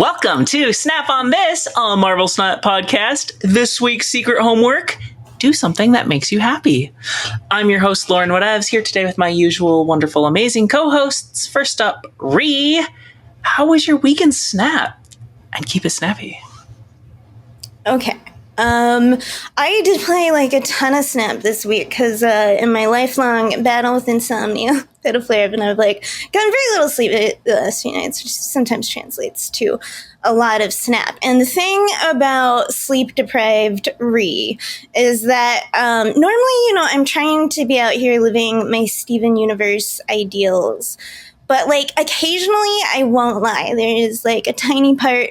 Welcome to Snap on This, a Marvel Snap podcast. This week's secret homework: do something that makes you happy. I'm your host, LaurenWhatevs, here today with my usual wonderful, amazing co-hosts. First up, Ree. How was your week in Snap? And keep it snappy. Okay. I did play like a ton of Snap this week because in my lifelong battle with insomnia, had a flare up, and I've like gotten very little sleep the last few nights, which sometimes translates to a lot of Snap. And the thing about sleep deprived Ree is that normally, I'm trying to be out here living my Steven Universe ideals, but like occasionally, I won't lie, there is like a tiny part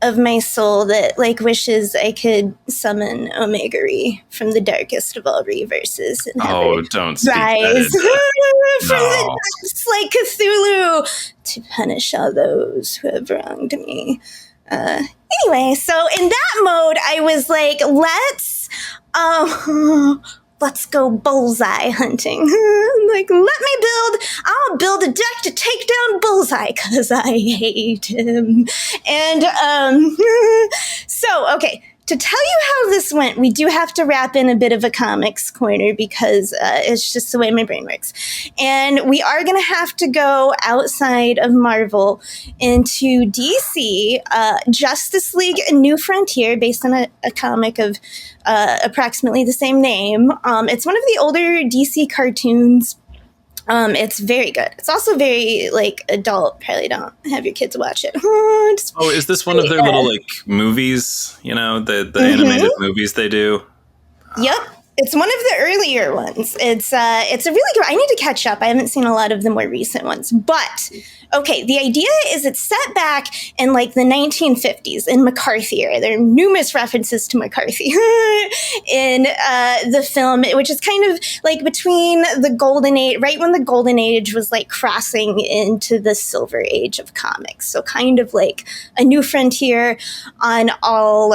of my soul that like wishes I could summon Omega Ree from the darkest of all Reverses and have don't speak rise from No. the depths like Cthulhu to punish all those who have wronged me. Anyway, so in that mode, I was like, let's go bullseye hunting. Like, I'll build a deck to take down Bullseye because I hate him. And okay, to tell you how this went, we do have to wrap in a bit of a comics corner because it's just the way my brain works. And we are going to have to go outside of Marvel into DC, Justice League: A New Frontier, based on a comic of approximately the same name. It's one of the older DC cartoons. It's very good. It's also very like adult. Probably don't have your kids watch it. Is this one of their little like movies? The animated movies they do. Yep. It's one of the earlier ones. It's a really good. I need to catch up. I haven't seen a lot of the more recent ones. But okay, the idea is it's set back in like the 1950s in McCarthy era. There are numerous references to McCarthy in the film, which is kind of like between the golden age, right when the golden age was like crossing into the silver age of comics. So kind of like a new frontier on all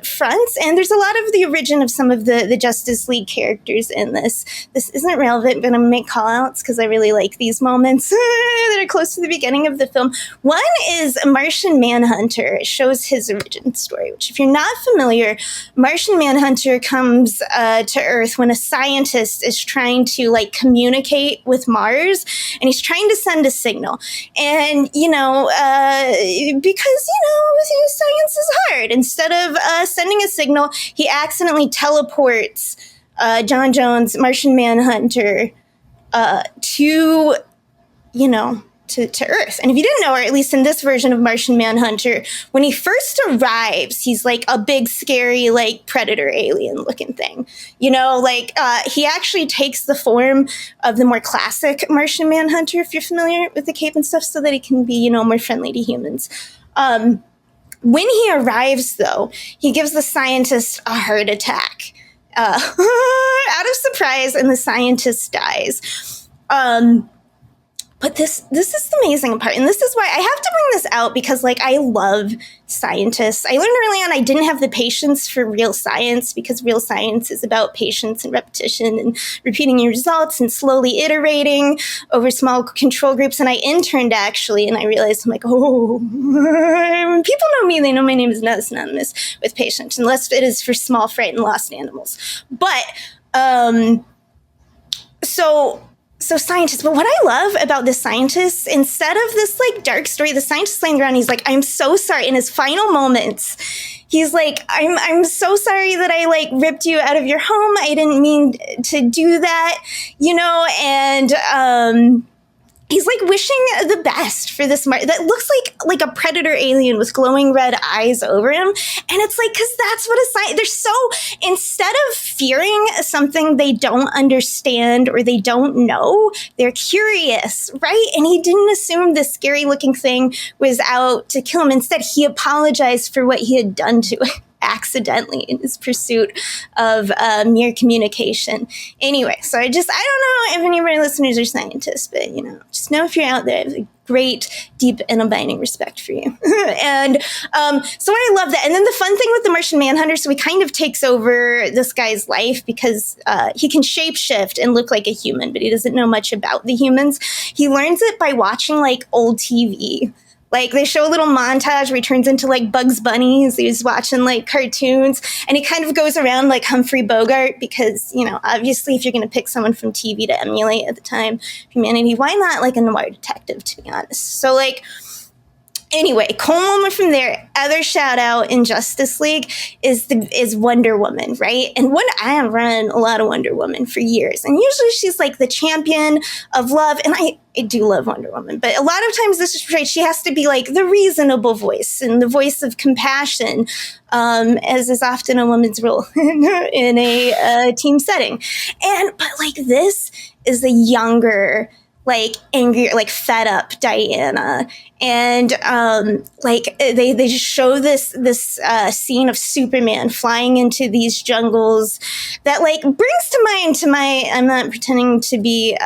fronts. And there's a lot of the origin of some of the Justice League characters in this. This isn't relevant, but I'm going to make call-outs because I really like these moments that are close to the beginning of the film. One is Martian Manhunter. It shows his origin story, which if you're not familiar, Martian Manhunter comes to Earth when a scientist is trying to like communicate with Mars, and he's trying to send a signal. And, because, science is hard. Instead of sending a signal, he accidentally teleports John Jones, Martian Manhunter, to Earth. And if you didn't know, or at least in this version of Martian Manhunter, when he first arrives, he's like a big, scary, like predator alien looking thing. He actually takes the form of the more classic Martian Manhunter, if you're familiar with the cape and stuff, so that he can be, more friendly to humans. When he arrives, though, he gives the scientist a heart attack. Out of surprise, and the scientist dies. But this is the amazing part, and this is why I have to bring this out, because like I love scientists. I learned early on I didn't have the patience for real science, because real science is about patience and repetition and repeating your results and slowly iterating over small control groups. And I interned actually, and I realized I'm like, when people know me, they know my name is not synonymous with patient, unless it is for small, frightened, lost animals. But So scientists, but what I love about this scientist, instead of this like dark story, the scientist laying around, he's like, I'm so sorry. In his final moments, he's like, I'm so sorry that I like ripped you out of your home. I didn't mean to do that, and he's like wishing the best for this that looks like a predator alien with glowing red eyes over him. And it's like, because that's what they're so, instead of fearing something they don't understand or they don't know, they're curious, right? And he didn't assume this scary looking thing was out to kill him. Instead, he apologized for what he had done to it accidentally in his pursuit of mere communication. Anyway, so I don't know if any of my listeners are scientists, but, just know if you're out there, I have a great, deep, and abiding respect for you. And so I love that. And then the fun thing with the Martian Manhunter, so he kind of takes over this guy's life because he can shapeshift and look like a human, but he doesn't know much about the humans. He learns it by watching, like, old TV. Like, they show a little montage where he turns into, like, Bugs Bunny as he's watching, like, cartoons. And he kind of goes around like Humphrey Bogart because, you know, obviously if you're going to pick someone from TV to emulate at the time of humanity, why not, like, a noir detective, to be honest? So, like, anyway, cool moment from there. Other shout out in Justice League is Wonder Woman, right? And I have run a lot of Wonder Woman for years, and usually she's like the champion of love, and I do love Wonder Woman, but a lot of times this is portrayed, she has to be like the reasonable voice and the voice of compassion, as is often a woman's role in a team setting. But like, this is a younger, like, angry, like, fed up Diana. And like, they just show this scene of Superman flying into these jungles that, like, brings to mind I'm not pretending to be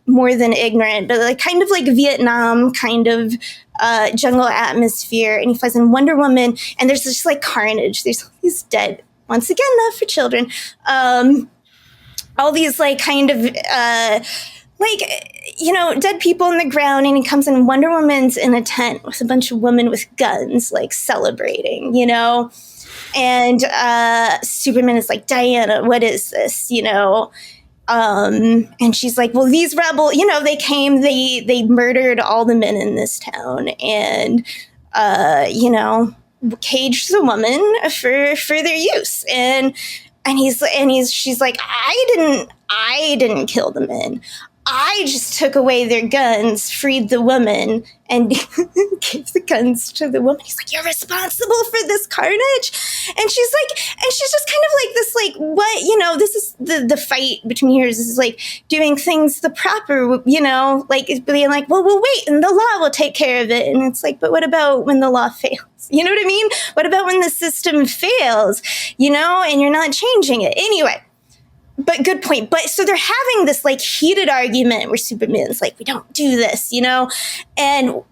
more than ignorant, but like kind of like Vietnam kind of jungle atmosphere. And he flies in Wonder Woman, and there's just like carnage. There's all these dead, once again, not for children. All these like kind of like, you know, dead people in the ground, and he comes in, Wonder Woman's in a tent with a bunch of women with guns, like, celebrating, you know? And Superman is like, Diana, what is this, you know? And she's like, well, these rebel, you know, they came, they murdered all the men in this town, and, you know, caged the woman for their use. And she's like, I didn't kill the men. I just took away their guns, freed the woman, and gave the guns to the woman. He's like, you're responsible for this carnage? And she's just kind of like this, like, what, you know, this is the fight between years is like doing things the proper, you know, like being like, well, we'll wait and the law will take care of it. And it's like, but what about when the law fails? You know what I mean? What about when the system fails, you know, and you're not changing it? Anyway. But good point. But so they're having this like heated argument where Superman's like, we don't do this, you know? And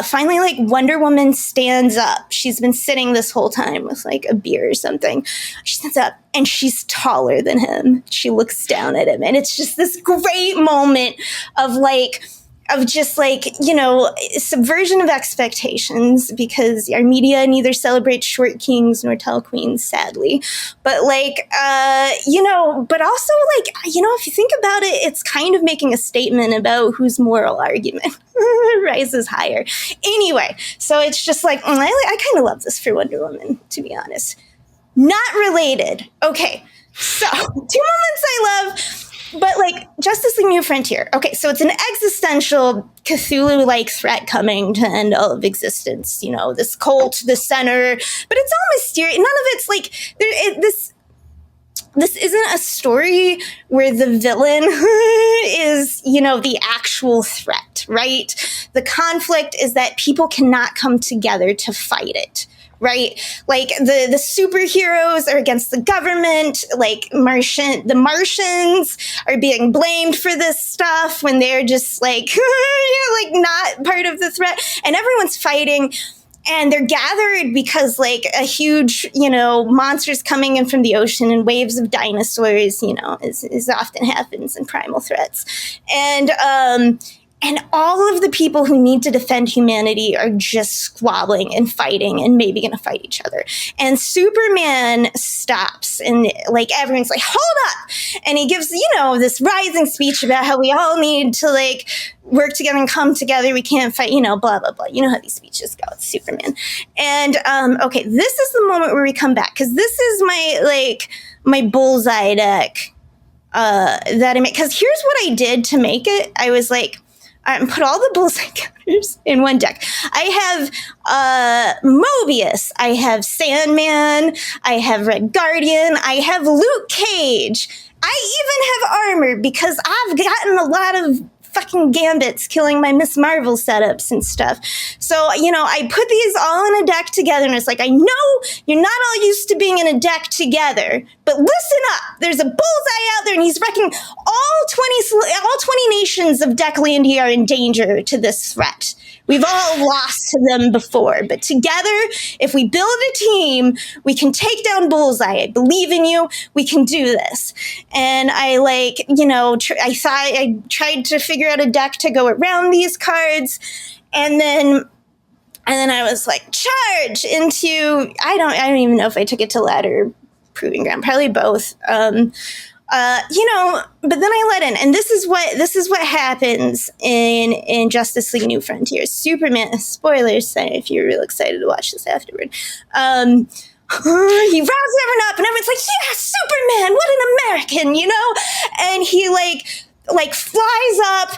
finally, like, Wonder Woman stands up. She's been sitting this whole time with like a beer or something. She stands up and she's taller than him. She looks down at him. And it's just this great moment of just like, you know, subversion of expectations, because our media neither celebrates short kings nor tall queens, sadly. But like, you know, but also like, you know, if you think about it, it's kind of making a statement about whose moral argument rises higher. Anyway, so it's just like, I kind of love this for Wonder Woman, to be honest. Not related. Okay, so 2 moments I love. But like Justice League New Frontier. Okay, so it's an existential Cthulhu-like threat coming to end all of existence. You know, this cult, the center, but it's all mysterious. None of it's like this isn't a story where the villain is, you know, the actual threat, right? The conflict is that people cannot come together to fight it. Right? Like the superheroes are against the government, like the Martians are being blamed for this stuff when they're just like, like not part of the threat, and everyone's fighting. And they're gathered because like a huge, you know, monsters coming in from the ocean and waves of dinosaurs, you know, as often happens in primal threats. And all of the people who need to defend humanity are just squabbling and fighting and maybe going to fight each other. And Superman stops and like everyone's like, hold up. And he gives, you know, this rising speech about how we all need to like work together and come together. We can't fight, you know, blah, blah, blah. You know how these speeches go. It's Superman. And, okay, this is the moment where we come back, because this is my bullseye deck that I made. Because here's what I did to make it. I was like, put all the bullseye counters in one deck. I have Mobius. I have Sandman. I have Red Guardian. I have Luke Cage. I even have armor because I've gotten a lot of fucking gambits killing my Miss Marvel setups and stuff. So, you know, I put these all in a deck together, and it's like, I know you're not all used to being in a deck together, but listen up. There's a bullseye out there, and he's wrecking all 20 nations of Decklandia are in danger to this threat. We've all lost to them before, but together, if we build a team, we can take down Bullseye. I believe in you. We can do this. And I like, you know, I tried to figure out a deck to go around these cards. And then And then I was like, charge into, I don't even know if I took it to ladder proving ground, probably both. But then I let in, and this is what happens in Justice League New Frontiers. Superman, spoilers, if you're real excited to watch this afterward. He riles everyone up, and everyone's like, yeah, Superman, what an American, and he like flies up,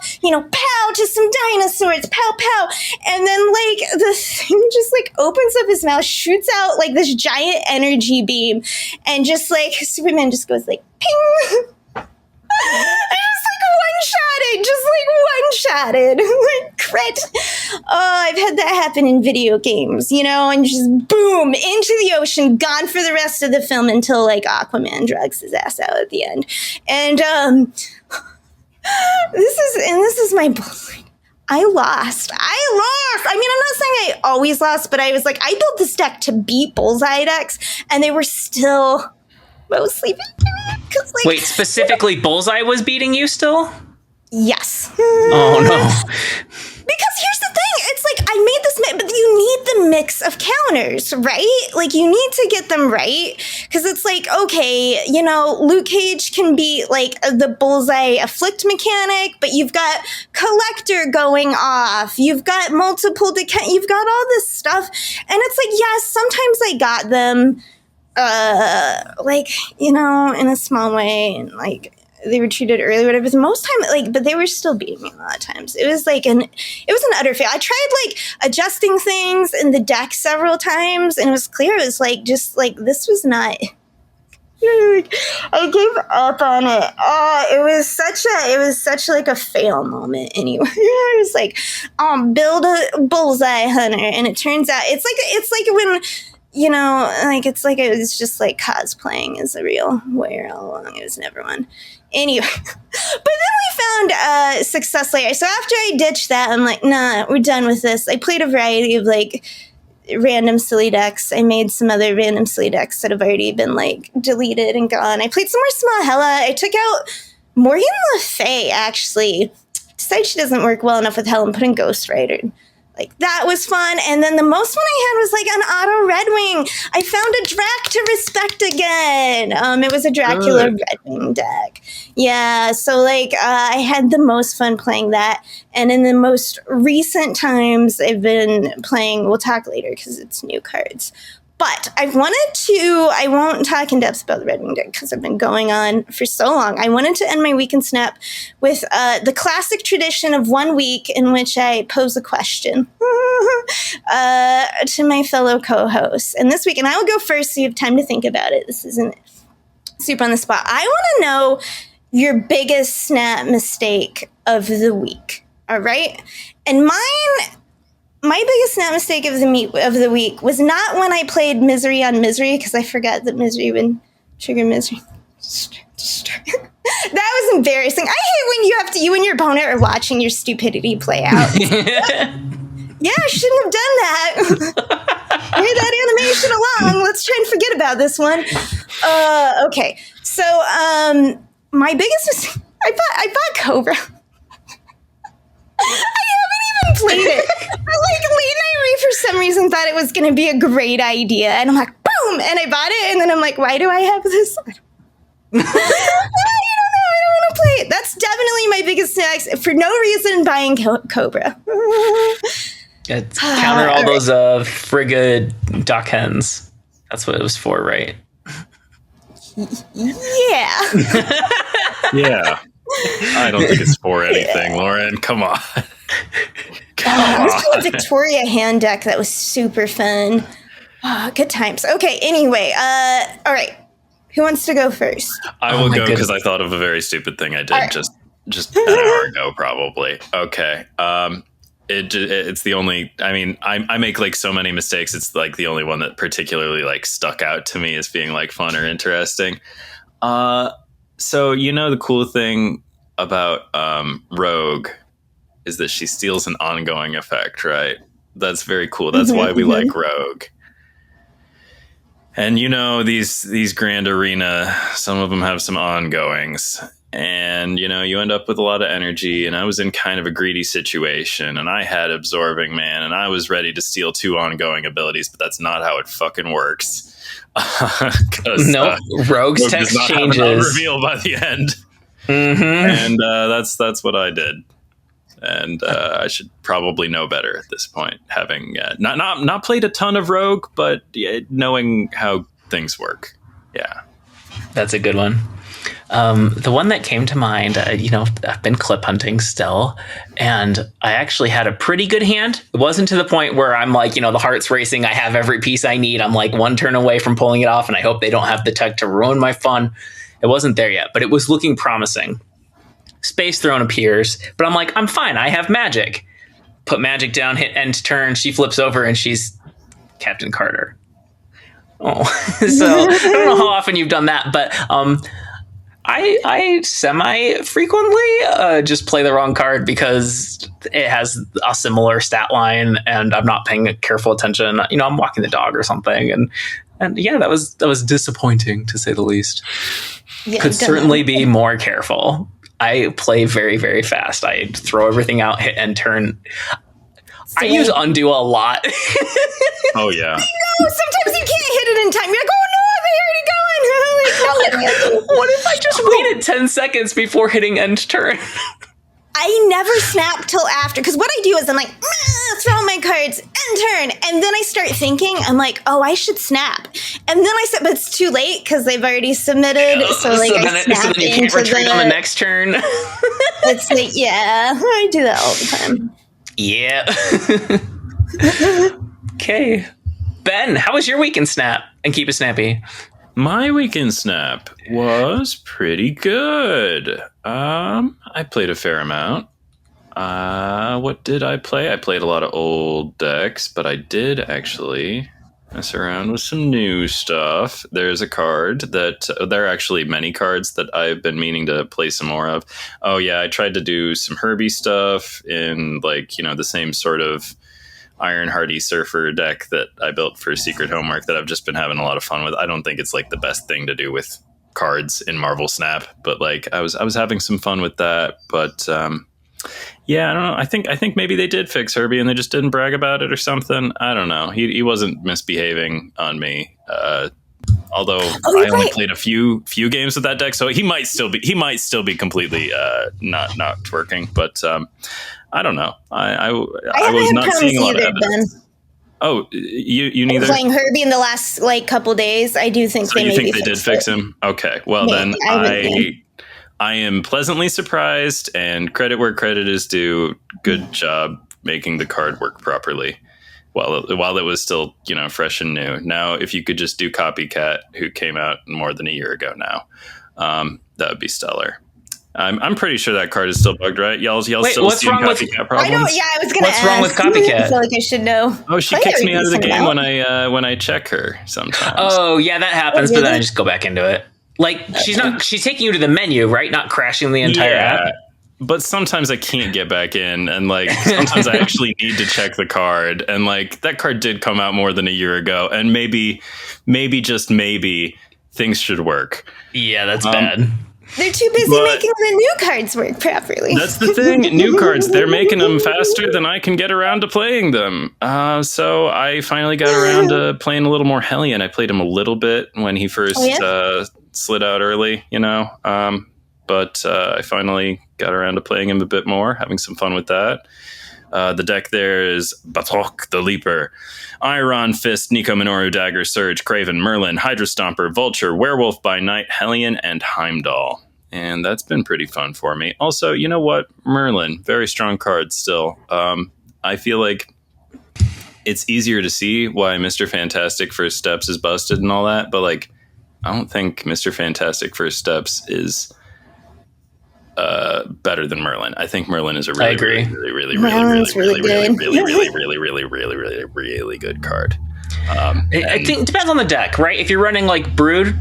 pow, to some dinosaurs, pow, pow. And then the thing just opens up his mouth, shoots out this giant energy beam, and just Superman just goes ping. One-shotted, crit. Oh, I've had that happen in video games, and just boom, into the ocean, gone for the rest of the film until Aquaman drags his ass out at the end. And this is my bullshit. I lost. I mean, I'm not saying I always lost, but I was I built this deck to beat Bullseye decks, and they were still mostly beating me. Wait, specifically Bullseye was beating you still? Yes. Oh, no. Because here's the thing. It's I made this mix, but you need the mix of counters, right? You need to get them right. Because it's okay, Luke Cage can be the Bullseye Afflict mechanic, but you've got Collector going off. You've got multiple you've got all this stuff. And it's yes, sometimes I got them, in a small way, and they were treated early, whatever. But most time, but they were still beating me a lot of times. It was an utter fail. I tried adjusting things in the deck several times, and it was clear it was this was not. I gave up on it. Oh, it was such a fail moment. Anyway, I was build a Bullseye Hunter, and it turns out it's when. It was just cosplaying as a real warrior all along. It was never one. Anyway, but then we found Success Layer. So after I ditched that, I'm nah, we're done with this. I played a variety of random silly decks. I made some other random silly decks that have already been deleted and gone. I played some more Small Hella. I took out Morgan Le Fay, actually. Decided she doesn't work well enough with Hell and put in Ghost Rider. That was fun. And then the most one I had was an Auto Red Wing. I found a Drac to respect again. It was a Dracula Red Wing deck. Yeah, so I had the most fun playing that. And in the most recent times, I've been playing, we'll talk later because it's new cards. But I won't talk in depth about the Red Wing deck because I've been going on for so long. I wanted to end my week in Snap with the classic tradition of 1 week in which I pose a question to my fellow co-hosts. And this week, and I will go first so you have time to think about it. This isn't super on the spot. I want to know your biggest Snap mistake of the week. All right? And my biggest Snap mistake of the week was not when I played Misery on Misery, because I forgot that Misery would trigger Misery. That was embarrassing. I hate when you and your opponent are watching your stupidity play out. Yeah, I shouldn't have done that. Hear that animation along. Let's try and forget about this one. Okay, so my biggest mistake, I bought Cobra. I haven't even played it. Late Night Ray for some reason thought it was going to be a great idea. And I'm boom! And I bought it. And then I'm why do I have this? I don't know. I don't want to play it. That's definitely my biggest snacks. For no reason, buying Cobra. It's counter all those Frigga duck hens. That's what it was for, right? Yeah. Yeah. I don't think it's for anything, Lauren. Come on. I was playing a Victoria hand deck that was super fun. Oh, good times. Okay, anyway. All right. Who wants to go first? I will go because I thought of a very stupid thing I did just an hour ago, probably. Okay. It's the only, I mean, I make so many mistakes. It's the only one that particularly stuck out to me as being fun or interesting. So, the cool thing about Rogue is that she steals an ongoing effect, right? That's very cool. That's why we like Rogue. And these Grand Arena, some of them have some ongoings. and you end up with a lot of energy, and I was in kind of a greedy situation, and I had Absorbing Man, and I was ready to steal 2 ongoing abilities, but that's not how it fucking works. Nope. Rogue's text changes. Reveal by the end. Mm-hmm. And that's what I did. And I should probably know better at this point, having not played a ton of Rogue, but knowing how things work. Yeah. That's a good one. The one that came to mind, I've been clip hunting still, and I actually had a pretty good hand. It wasn't to the point where I'm like, the heart's racing. I have every piece I need. I'm like 1 turn away from pulling it off, and I hope they don't have the tech to ruin my fun. It wasn't there yet, but it was looking promising. Space Throne appears, but I'm like, I'm fine. I have magic. Put magic down, hit end turn. She flips over, and she's Captain Carter. Oh, so I don't know how often you've done that, but I semi-frequently just play the wrong card because it has a similar stat line, and I'm not paying careful attention. I'm walking the dog or something, and yeah, that was disappointing, to say the least. Yeah, could certainly be more careful. I play very, very fast. I throw everything out, hit end turn. I use undo a lot. Oh, yeah. Sometimes you can't hit it in time. You're like, oh, no, are they already going? What if I just waited 10 seconds before hitting end turn? I never snap till after, because what I do is I'm like, throw my cards, end turn, and then I start thinking, I'm like, oh, I should snap. And then I said, but it's too late because they've already submitted. So then you can't retreat on the next turn. It's like, yeah, I do that all the time. Yeah. Okay. Ben, how was your week in Snap? And keep it snappy. My weekend Snap was pretty good. I played a fair amount. What did I play? I played a lot of old decks, but I did actually mess around with some new stuff. There's a card that there are actually many cards that I've been meaning to play some more of. Oh yeah, I tried to do some Herbie stuff in the same sort of Iron Hardy Surfer deck that I built for Secret Homework that I've just been having a lot of fun with. I don't think it's the best thing to do with cards in Marvel Snap, but I was having some fun with that. But yeah, I don't know. I think maybe they did fix Herbie and they just didn't brag about it or something. I don't know. He wasn't misbehaving on me. Although I only played a few games with that deck, so he might still be completely not working. But I don't know. I was not seeing a lot of evidence. Ben. Oh, you neither? Playing Herbie in the last like couple days, I do think so. You think they did fix him? Okay, well then I am pleasantly surprised, and credit where credit is due. Good job making the card work properly while it was still fresh and new. Now, if you could just do Copycat, who came out more than a year ago now, that would be stellar. I'm pretty sure that card is still bugged, right? Y'all still seeing Copycat problems? I know. Yeah, I was going to ask. What's wrong with Copycat? I feel like I should know. Oh, she kicks me out of the game when I check her sometimes. Oh, yeah, that happens, but then I just go back into it. She's taking you to the menu, right? Not crashing the entire app. But sometimes I can't get back in, and sometimes I actually need to check the card, and that card did come out more than a year ago, and maybe just maybe things should work. Yeah, that's bad. They're too busy making the new cards work properly. That's the thing. New cards, they're making them faster than I can get around to playing them. So I finally got around to playing a little more Hellion. I played him a little bit when he first slid out early, but I finally got around to playing him a bit more, having some fun with that. The deck there is Batroc the Leaper, Iron Fist, Nico Minoru, Dagger, Surge, Craven, Merlin, Hydra Stomper, Vulture, Werewolf by Night, Hellion, and Heimdall. And that's been pretty fun for me. Also, you know what? Merlin, very strong card still. I feel like it's easier to see why Mr. Fantastic First Steps is busted and all that, but I don't think Mr. Fantastic First Steps is better than Merlin. I think Merlin is a really good card. I think it depends on the deck, right? If you're running Brood,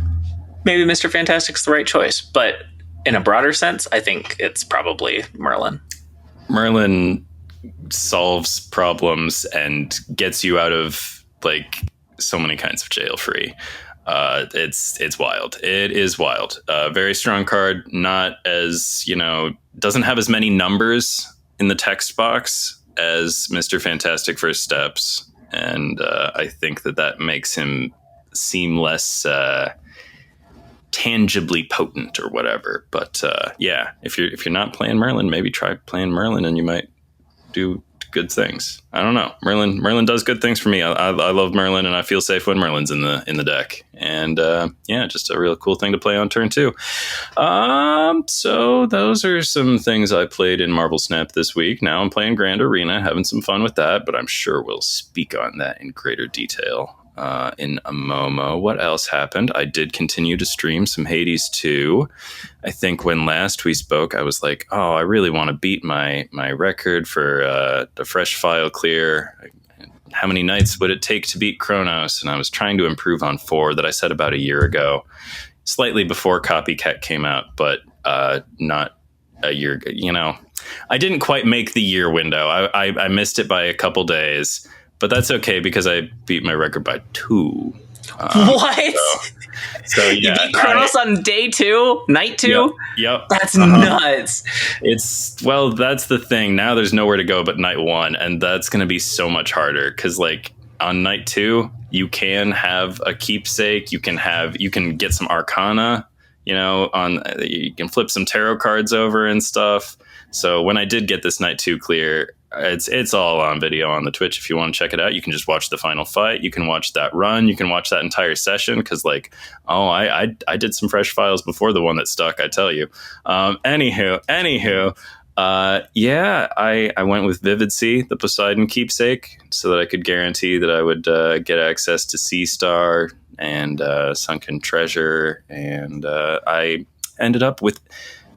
maybe Mr. Fantastic's the right choice. But in a broader sense, I think it's probably Merlin. Merlin solves problems and gets you out of so many kinds of jail free. It's wild. It is wild. Very strong card. Not as, doesn't have as many numbers in the text box as Mr. Fantastic First Steps, and I think that makes him seem less tangibly potent or whatever. But yeah, if you're not playing Merlin, maybe try playing Merlin, and you might do good things. I don't know. Merlin does good things for me. I love Merlin, and I feel safe when Merlin's in the deck. And yeah, just a real cool thing to play on turn 2. So those are some things I played in Marvel Snap this week. Now I'm playing Grand Arena, having some fun with that, but I'm sure we'll speak on that in greater detail in a momo. What else happened? I did continue to stream some Hades 2. I think when last we spoke, I was like, oh, I really want to beat my record for the fresh file clear. How many nights would it take to beat Chronos? And I was trying to improve on 4 that I said about a year ago, slightly before Copycat came out, but not a year. I didn't quite make the year window. I missed it by a couple days. But that's okay because I beat my record by 2. What? So yeah, you beat Chronos on day 2, night 2? Yep. That's nuts. That's the thing. Now there's nowhere to go but night 1, and that's going to be so much harder because on night 2 you can have a keepsake. You can get some Arcana. You can flip some tarot cards over and stuff. So when I did get this night 2 clear, it's all on video on the Twitch. If you want to check it out, you can just watch the final fight. You can watch that run. You can watch that entire session because, I did some fresh files before the one that stuck. I tell you. Anywho, yeah, I went with Vivid Sea, the Poseidon keepsake, so that I could guarantee that I would get access to Sea Star and Sunken Treasure, and I ended up with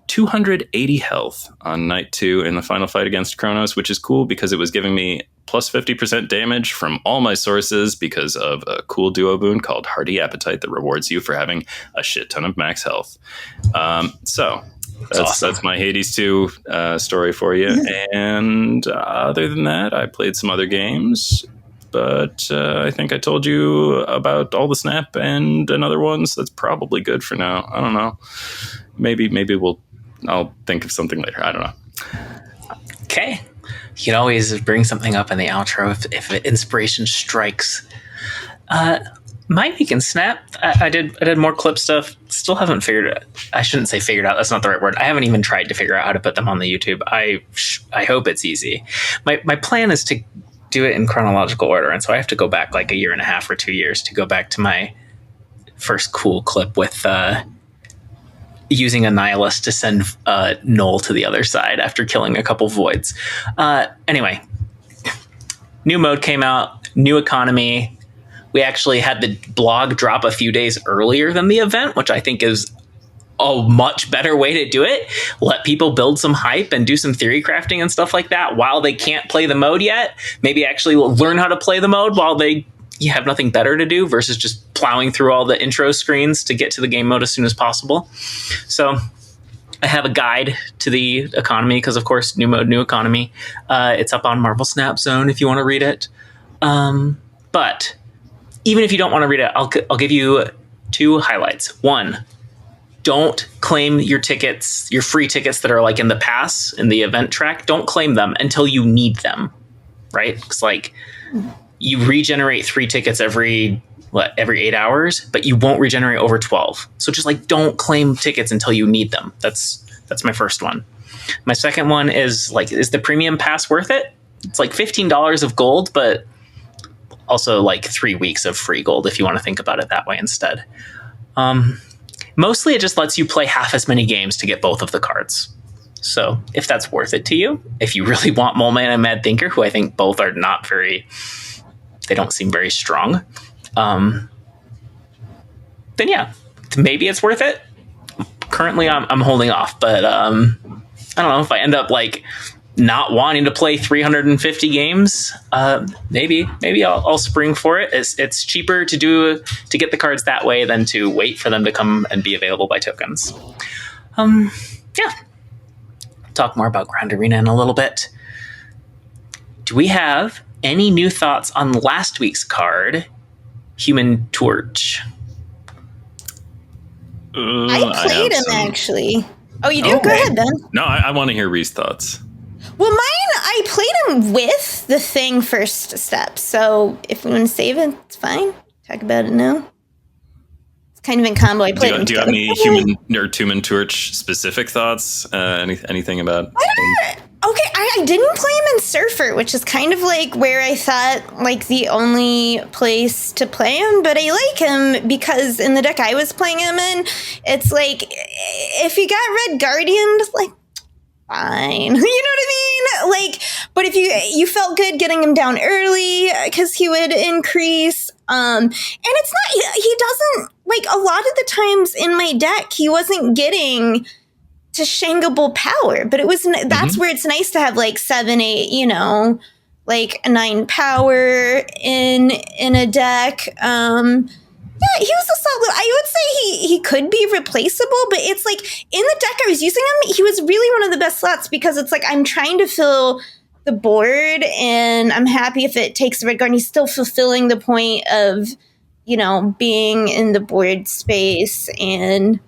280 health on night 2 in the final fight against Chronos, which is cool because it was giving me plus 50% damage from all my sources because of a cool duo boon called Hearty Appetite that rewards you for having a shit ton of max health. So that's my Hades 2 story for you. And other than that, I played some other games, but I think I told you about all the Snap and another one, so that's probably good for now. I don't know. Maybe I'll think of something later. I don't know. Okay. You can always bring something up in the outro if inspiration strikes. My week in Snap, I did more clip stuff. Still haven't figured it. I shouldn't say figured out. That's not the right word. I haven't even tried to figure out how to put them on the YouTube. I hope it's easy. My plan is to do it in chronological order, and so I have to go back like a year and a half or 2 years to go back to my first cool clip with using a nihilist to send Null to the other side after killing a couple voids. Anyway, new mode came out, new economy. We actually had the blog drop a few days earlier than the event, which I think is a much better way to do it. Let people build some hype and do some theory crafting and stuff like that while they can't play the mode yet. Maybe actually learn how to play the mode while you have nothing better to do versus just plowing through all the intro screens to get to the game mode as soon as possible. So I have a guide to the economy because, of course, new mode, new economy. It's up on Marvel Snap Zone if you want to read it. But even if you don't want to read it, I'll give you 2 highlights. 1, don't claim your tickets, your free tickets that are in the pass, in the event track. Don't claim them until you need them, right? It's you regenerate 3 tickets every 8 hours, but you won't regenerate over 12. So just don't claim tickets until you need them. That's my first one. My second one is is the premium pass worth it? It's $15 of gold, but also 3 weeks of free gold if you want to think about it that way instead. Mostly it just lets you play half as many games to get both of the cards. So if that's worth it to you, if you really want Mole Man and Mad Thinker, who I think both are not they don't seem very strong, then yeah, maybe it's worth it. Currently I'm holding off, but I don't know if I end up not wanting to play 350 games, maybe I'll spring for it. It's cheaper to get the cards that way than to wait for them to come and be available by tokens. Yeah. Talk more about Grand Arena in a little bit. Do we have any new thoughts on last week's card, Human Torch? I played him actually. Oh, you do? Okay. Go ahead then. No, I want to hear Ree's thoughts. Well, mine, I played him with the thing first step. So if we want to save it, it's fine. Talk about it now. It's kind of in combo. I played him. Do you have any human or Tumen Torch specific thoughts? Anything about? Okay, I didn't play him in Surfer, which is kind of like where I thought like the only place to play him, but I like him because in the deck I was playing him in, it's like if you got Red Guardian, like fine. You know what I mean? Like, but if you felt good getting him down early because he would increase. And it's not he doesn't like a lot of the times in my deck he wasn't getting to Shangable power, but it was that's where it's nice to have like 7, 8, you know, like 9 power in a deck. Yeah, he was a solid. I would say he could be replaceable, but it's like in the deck I was using him, he was really one of the best slots because it's like I'm trying to fill the board and I'm happy if it takes the Red Guard. He's still fulfilling the point of, you know, being in the board space and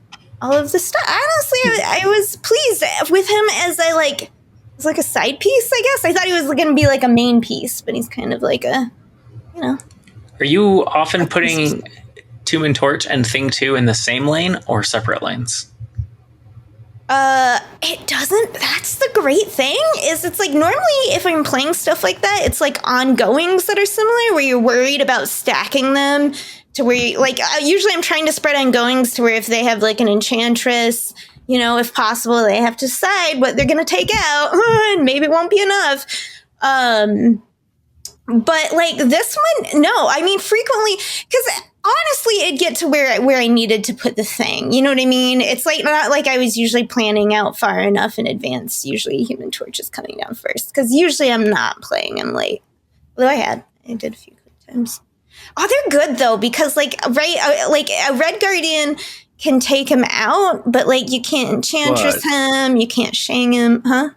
all of the stuff. Honestly, I was pleased with him as as like a side piece, I guess. I thought he was going to be like a main piece, but he's kind of like a, you know. Are you often putting Tumen Torch and Thing 2 in the same lane or separate lanes? It doesn't. That's the great thing is it's like normally if I'm playing stuff like that, it's like ongoings that are similar where you're worried about stacking them to where you, like usually I'm trying to spread ongoings to where if they have like an enchantress, you know, if possible, they have to decide what they're going to take out and maybe it won't be enough. But like this one, no, I mean frequently because honestly, it'd get to where I needed to put the thing. You know what I mean? It's like not like I was usually planning out far enough in advance. Usually Human Torch is coming down first because usually I'm not playing him late. Although I did a few good times. Oh, they're good though because like like a Red Guardian can take him out, but like you can't Enchantress him, you can't Shang him, huh?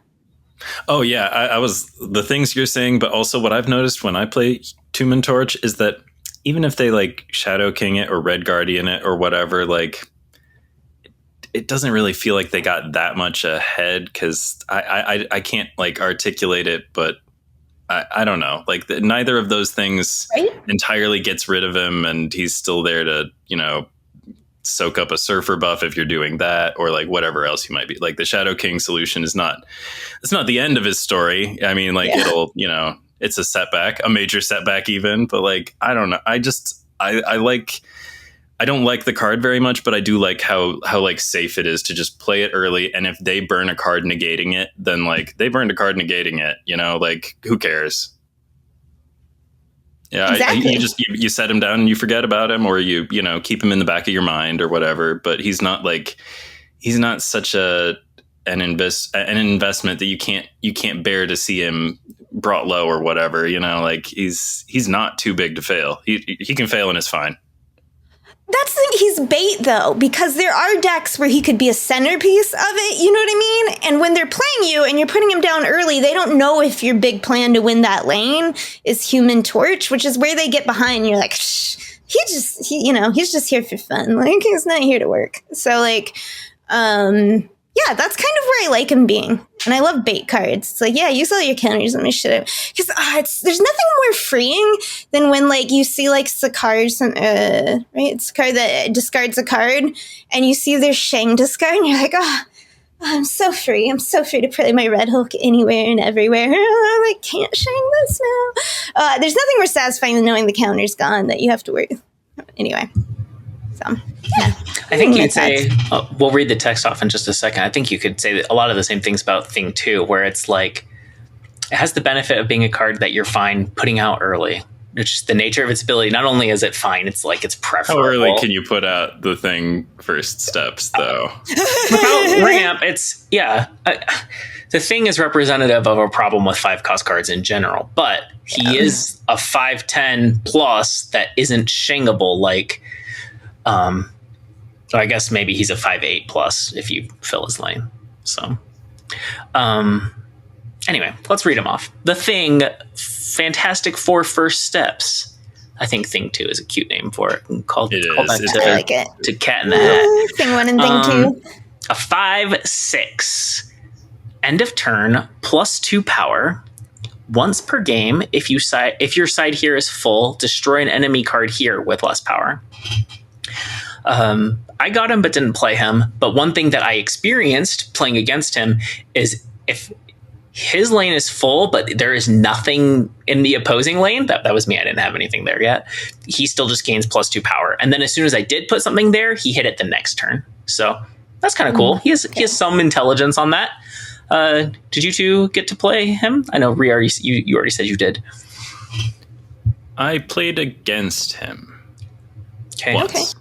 Oh yeah, I was the things you're saying, but also what I've noticed when I play Tumen Torch is that even if they like Shadow King it or Red Guardian it or whatever, like it doesn't really feel like they got that much ahead because I can't like articulate it, but I don't know. Like neither of those things entirely gets rid of him, and he's still there to, you know, soak up a Surfer buff if you're doing that, or like whatever else you might be. Like the Shadow King solution is not the end of his story. I mean, like it'll, you know, it's a setback, a major setback even, but like I don't know. I don't like the card very much, but I do like how like safe it is to just play it early. And if they burn a card negating it, then like they burned a card negating it, you know, like who cares? Yeah, exactly. You set him down and you forget about him, or you know, keep him in the back of your mind or whatever. But he's not such an investment that you can't bear to see him brought low or whatever, you know, like he's not too big to fail. He can fail and it's fine. That's the thing, he's bait though, because there are decks where he could be a centerpiece of it, you know what I mean? And when they're playing you and you're putting him down early, they don't know if your big plan to win that lane is Human Torch, which is where they get behind. You're like, shh, he's just here for fun. Like he's not here to work. So like, yeah, that's kind of where I like him being. And I love bait cards. It's like, yeah, use all your counters and my shit. Because there's nothing more freeing than when like you see like Sakar's, right? It's a card that discards a card and you see their Shang discard and you're like, I'm so free. I'm so free to play my Red Hulk anywhere and everywhere. I can't Shang this now. There's nothing more satisfying than knowing the counter's gone that you have to worry. Anyway. So, yeah. I think you'd say, we'll read the text off in just a second. I think you could say that a lot of the same things about Thing 2, where it's like, it has the benefit of being a card that you're fine putting out early. It's just the nature of its ability. Not only is it fine, it's like it's preferable. How early can you put out the Thing first steps, though? Without ramp, it's, yeah. The Thing is representative of a problem with 5-cost cards in general, but he is a 5/10 plus that isn't shingable like... So I guess maybe he's a 5/8 plus if you fill his lane. So, anyway, let's read him off. The Thing, fantastic 4 first steps. I think Thing 2 is a cute name for it. Called It called is. back I like it. to Cat in the Hat. Thing 1 and Thing 2. A 5/6. End of turn, +2 power. Once per game, if your side here is full, destroy an enemy card here with less power. I got him but didn't play him. But one thing that I experienced playing against him is if his lane is full, but there is nothing in the opposing lane, that was me, I didn't have anything there yet, he still just gains +2 power. And then as soon as I did put something there, he hit it the next turn. So that's kind of cool. He has some intelligence on that. Did you two get to play him? I know you already said you did. I played against him. Okay. Once.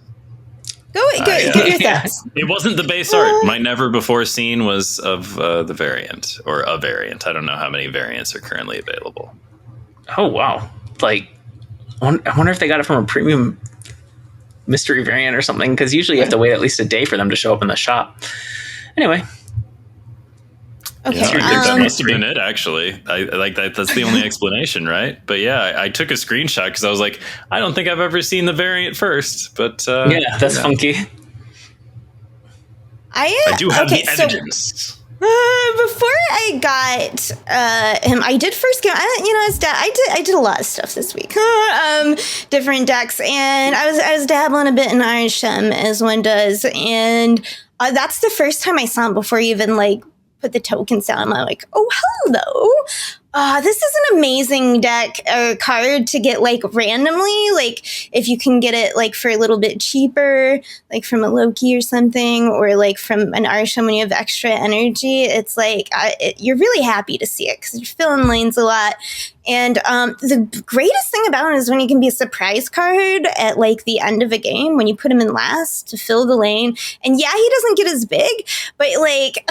Okay. Give your thoughts. It wasn't the base art. My never before seen was of the variant or a variant. I don't know how many variants are currently available. Oh wow! Like, I wonder if they got it from a premium mystery variant or something. Because usually you have to wait at least a day for them to show up in the shop. Anyway. Okay. Yeah, I think that must have been it, actually. I like that. That's the only explanation, right? But yeah, I took a screenshot because I was like, I don't think I've ever seen the variant first. But that's funky. I do have the evidence. Before I got him, I did first get. I did a lot of stuff this week. Different decks, and I was dabbling a bit in Irisham as one does, and that's the first time I saw him before he even like put the tokens down. I'm like, oh, hello. This is an amazing deck or card to get like randomly. Like if you can get it like for a little bit cheaper, like from a Loki or something, or like from an Arsham when you have extra energy, it's like you're really happy to see it because you're filling lanes a lot. And the greatest thing about it is when you can be a surprise card at like the end of a game when you put him in last to fill the lane. And yeah, he doesn't get as big, but like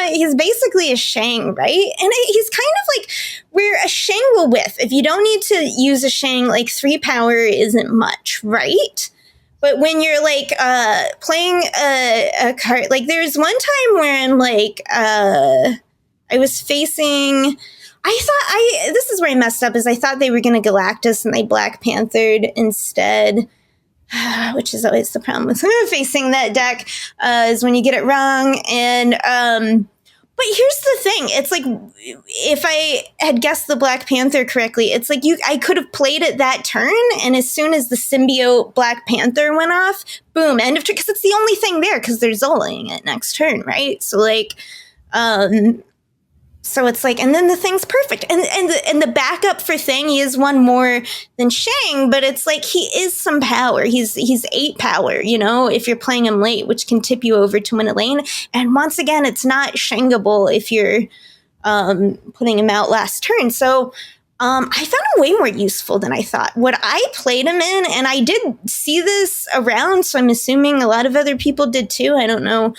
he's basically a Shang, right? And he's kind of like where a Shang will whiff. If you don't need to use a Shang, like 3 power isn't much, right? But when you're like playing a card, like there's one time where I'm like I was facing. This is where I messed up, is I thought they were going to Galactus and they Black Panthered instead, which is always the problem with facing that deck, is when you get it wrong. And, but here's the thing. It's like, if I had guessed the Black Panther correctly, it's like I could have played it that turn. And as soon as the symbiote Black Panther went off, boom, end of turn. Cause it's the only thing there because they're Zolaing it next turn. Right. So like, so it's like, and then the thing's perfect. And the backup for Thing, he is one more than Shang, but it's like he is some power. He's 8 power, if you're playing him late, which can tip you over to win a lane. And once again, it's not Shangable if you're putting him out last turn. So I found him way more useful than I thought. What I played him in, and I did see this around, so I'm assuming a lot of other people did too. I don't know.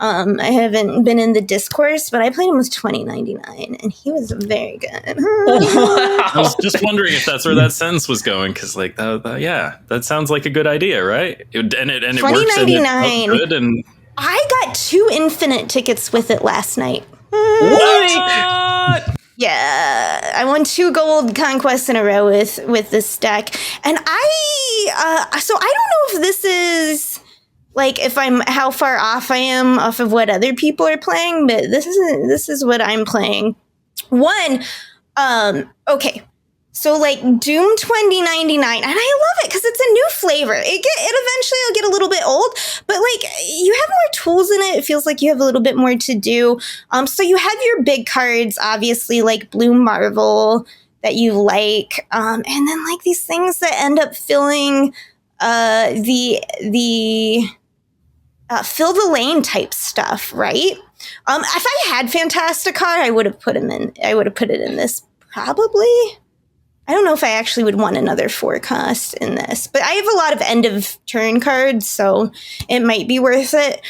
I haven't been in the discourse, but I played him with 2099, and he was very good. I was just wondering if that's where that sentence was going, because, like, that sounds like a good idea, right? It works. 2099. Good, and I got 2 infinite tickets with it last night. What? Yeah, I won 2 gold conquests in a row with this deck, and so I don't know if this is. Like how far off I am off of what other people are playing, but this is what I'm playing. One, okay. So like Doom 2099, and I love it because it's a new flavor. It eventually will get a little bit old, but like you have more tools in it. It feels like you have a little bit more to do. So you have your big cards, obviously, like Blue Marvel that you like, and then like these things that end up filling the fill the lane type stuff, right? If I had Fantastica, I would have put him in. I would have put it in this probably. I don't know if I actually would want another 4 cost in this, but I have a lot of end of turn cards, so it might be worth it.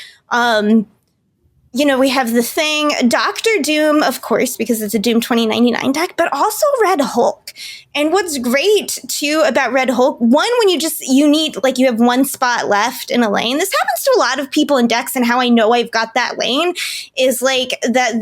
We have the Thing, Doctor Doom, of course, because it's a Doom 2099 deck, but also Red Hulk. And what's great, too, about Red Hulk, one, when you need, like, you have 1 spot left in a lane. This happens to a lot of people in decks, and how I know I've got that lane is, like, that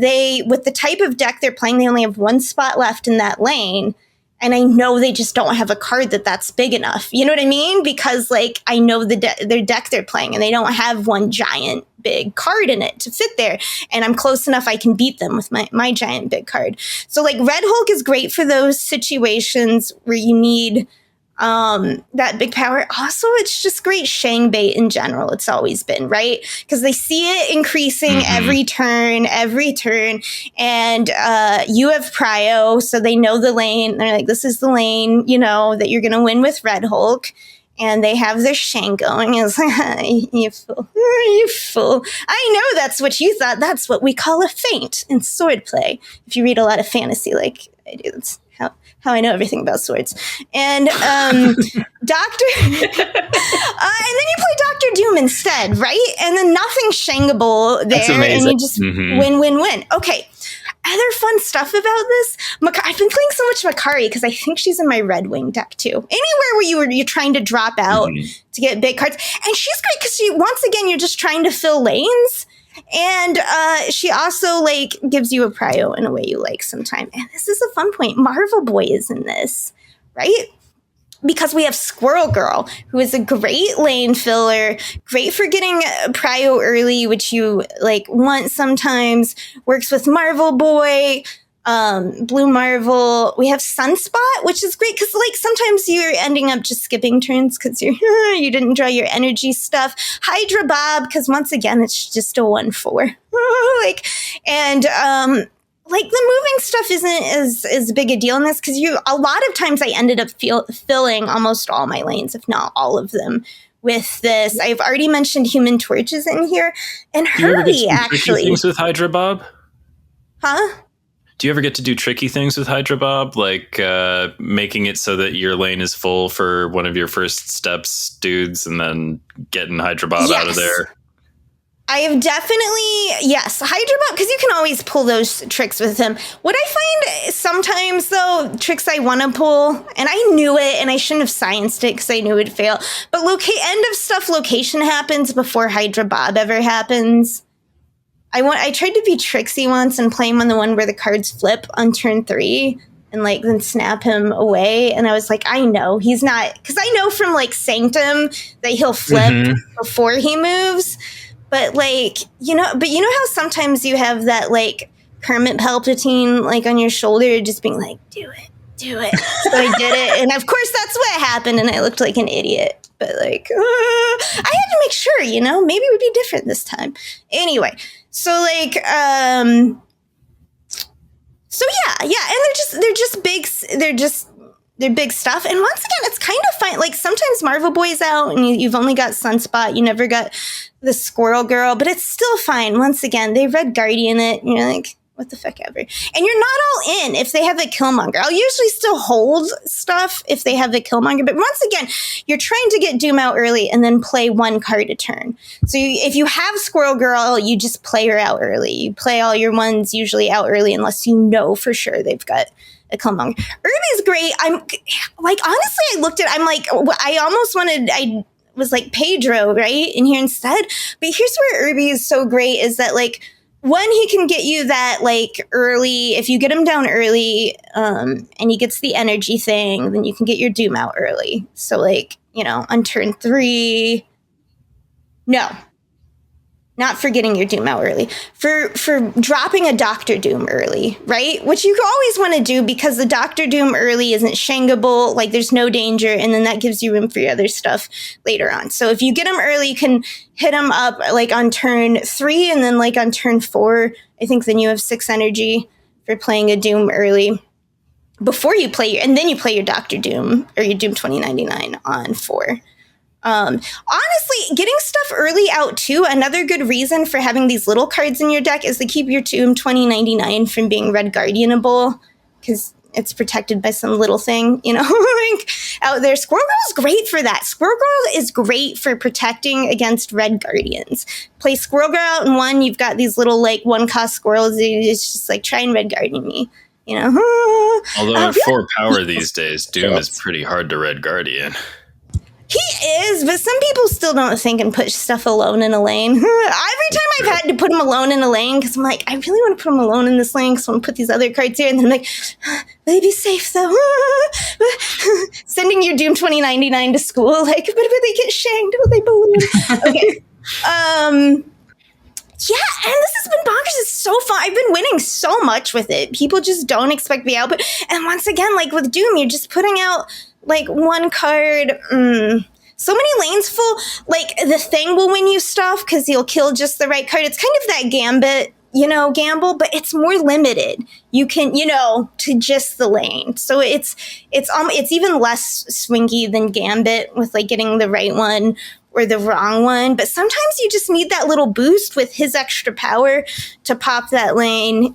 with the type of deck they're playing, they only have 1 spot left in that lane. And I know they just don't have a card that's big enough. You know what I mean? Because like I know their deck they're playing and they don't have one giant big card in it to fit there. And I'm close enough I can beat them with my giant big card. So like Red Hulk is great for those situations where you need that big power. Also, it's just great Shang bait in general. It's always been, right? Because they see it increasing every turn. And you have prio, so they know the lane. They're like, this is the lane, that you're going to win with Red Hulk. And they have their Shang going. It's like, you fool. You fool. I know that's what you thought. That's what we call a feint in swordplay. If you read a lot of fantasy like I do, that's how I know everything about swords. And Doctor, and then you play Doctor Doom instead, right? And then nothing Shangable there, and you just win. Okay. Other fun stuff about this, I've been playing so much Makari because I think she's in my Red Wing deck too. Anywhere where you're trying to drop out to get big cards, and she's great because once again you're just trying to fill lanes. And she also like gives you a prio in a way you like sometime. And this is a fun point. Marvel Boy is in this, right? Because we have Squirrel Girl, who is a great lane filler, great for getting prio early, which you like want sometimes. Works with Marvel Boy, Blue Marvel. We have Sunspot, which is great because like sometimes you're ending up just skipping turns because you didn't draw your energy stuff. Hydra Bob, because once again it's just a 1/4. Like the moving stuff isn't as big a deal in this because a lot of times I ended up filling almost all my lanes, if not all of them, with this. I've already mentioned Human Torch is in here, and Herbie actually. Things with Hydra Bob? Huh? Do you ever get to do tricky things with Hydra Bob, like making it so that your lane is full for one of your first steps dudes and then getting Hydra Bob out of there? I have definitely, yes, Hydra Bob, because you can always pull those tricks with him. What I find sometimes, though, tricks I want to pull, and I knew it, and I shouldn't have scienced it because I knew it would fail, but end of stuff location happens before Hydra Bob ever happens. I tried to be tricksy once and play him on the one where the cards flip on turn 3 and like then snap him away. And I was like, I know he's not, because I know from like Sanctum that he'll flip before he moves. But like, you know how sometimes you have that like Kermit Palpatine like on your shoulder just being like, do it. So I did it. And of course that's what happened. And I looked like an idiot. But like, I had to make sure, maybe it would be different this time. Anyway, so like, so yeah. And they're big stuff. And once again, it's kind of fine. Like sometimes Marvel Boy's out and you've only got Sunspot. You never got the Squirrel Girl, but it's still fine. Once again, they Red Guardian it. And you're like, what the fuck ever. And you're not all in if they have a Killmonger. I'll usually still hold stuff if they have a Killmonger. But once again, you're trying to get Doom out early and then play one card a turn. So if you have Squirrel Girl, you just play her out early. You play all your ones usually out early unless you know for sure they've got a Killmonger. Irby's great. I'm like, honestly, I looked at, I'm like, I was like Pedro, right? In here instead. But here's where Irby is so great is that like, one, he can get you that like early, if you get him down early, and he gets the energy thing, then you can get your Doom out early. So like, on turn 3, no. Not for getting your Doom out early, for dropping a Doctor Doom early, right? Which you always want to do because the Doctor Doom early isn't shangable, like there's no danger, and then that gives you room for your other stuff later on. So if you get him early, you can hit him up like on turn 3, and then like on turn 4, I think then you have 6 energy for playing a Doom early before you play and then you play your Doctor Doom or your Doom 2099 on 4. Honestly, getting stuff early out too, another good reason for having these little cards in your deck is to keep your Doom 2099 from being Red Guardianable, because it's protected by some little thing, like out there. Squirrel Girl is great for that. Squirrel Girl is great for protecting against Red Guardians. Play Squirrel Girl out in 1, you've got these little like 1-cost squirrels, it's just like try and Red Guardian me. Although at 4 power these days, Doom is pretty hard to Red Guardian. He is, but some people still don't think and put stuff alone in a lane. Every time I've had to put him alone in a lane because I'm like, I really want to put him alone in this lane, so I'm going to put these other cards here. And then I'm like, will he be safe though? Sending your Doom 2099 to school, like, but will they get shanked? Will they bully him? Okay. Yeah, and this has been bonkers. It's so fun. I've been winning so much with it. People just don't expect the output. And once again, like with Doom, you're just putting out like one card. So many lanes full. Like the thing will win you stuff because you'll kill just the right card. It's kind of that Gambit, gamble, but it's more limited. You can, to just the lane. So it's even less swingy than Gambit with like getting the right one or the wrong one. But sometimes you just need that little boost with his extra power to pop that lane.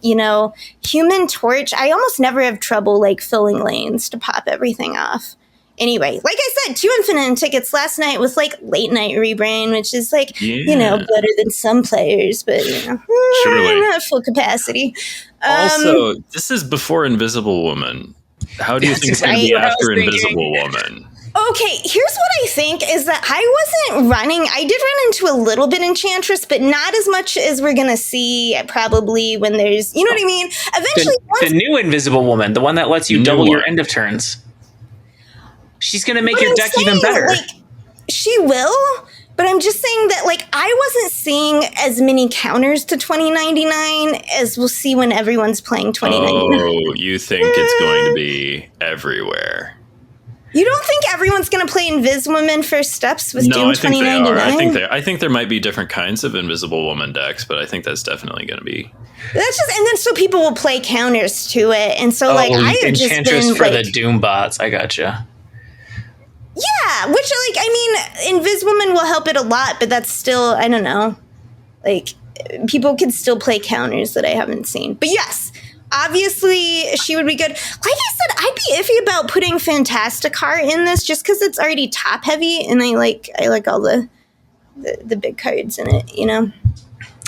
Human Torch, I almost never have trouble like filling lanes to pop everything off. Anyway, like I said, 2 infinite tickets last night with like late night rebrain, which is like, better than some players, but Surely. not full capacity. Also, this is before Invisible Woman. How do you think it's going to be after Invisible Woman? Okay, here's what I think is that I wasn't running. I did run into a little bit Enchantress, but not as much as we're going to see probably when there's, you know what I mean? Eventually, the new Invisible Woman, the one that lets you double your end of turns. She's going to make your deck even better. Like, she will, but I'm just saying that, like, I wasn't seeing as many counters to 2099 as we'll see when everyone's playing 2099. Oh, you think it's going to be everywhere? You don't think everyone's going to play Invis-Woman first steps with Doom 2099? I think there might be different kinds of Invisible Woman decks, but I think that's definitely going to be. That's just, and then so people will play counters to it, and so like I have just been for like, the Doom bots. I gotcha. Yeah, which like I mean, Invis-Woman will help it a lot, but that's still, I don't know, like people can still play counters that I haven't seen. But yes. Obviously, she would be good. Like I said, I'd be iffy about putting Fantasticar in this just because it's already top heavy, and I like all the big cards in it.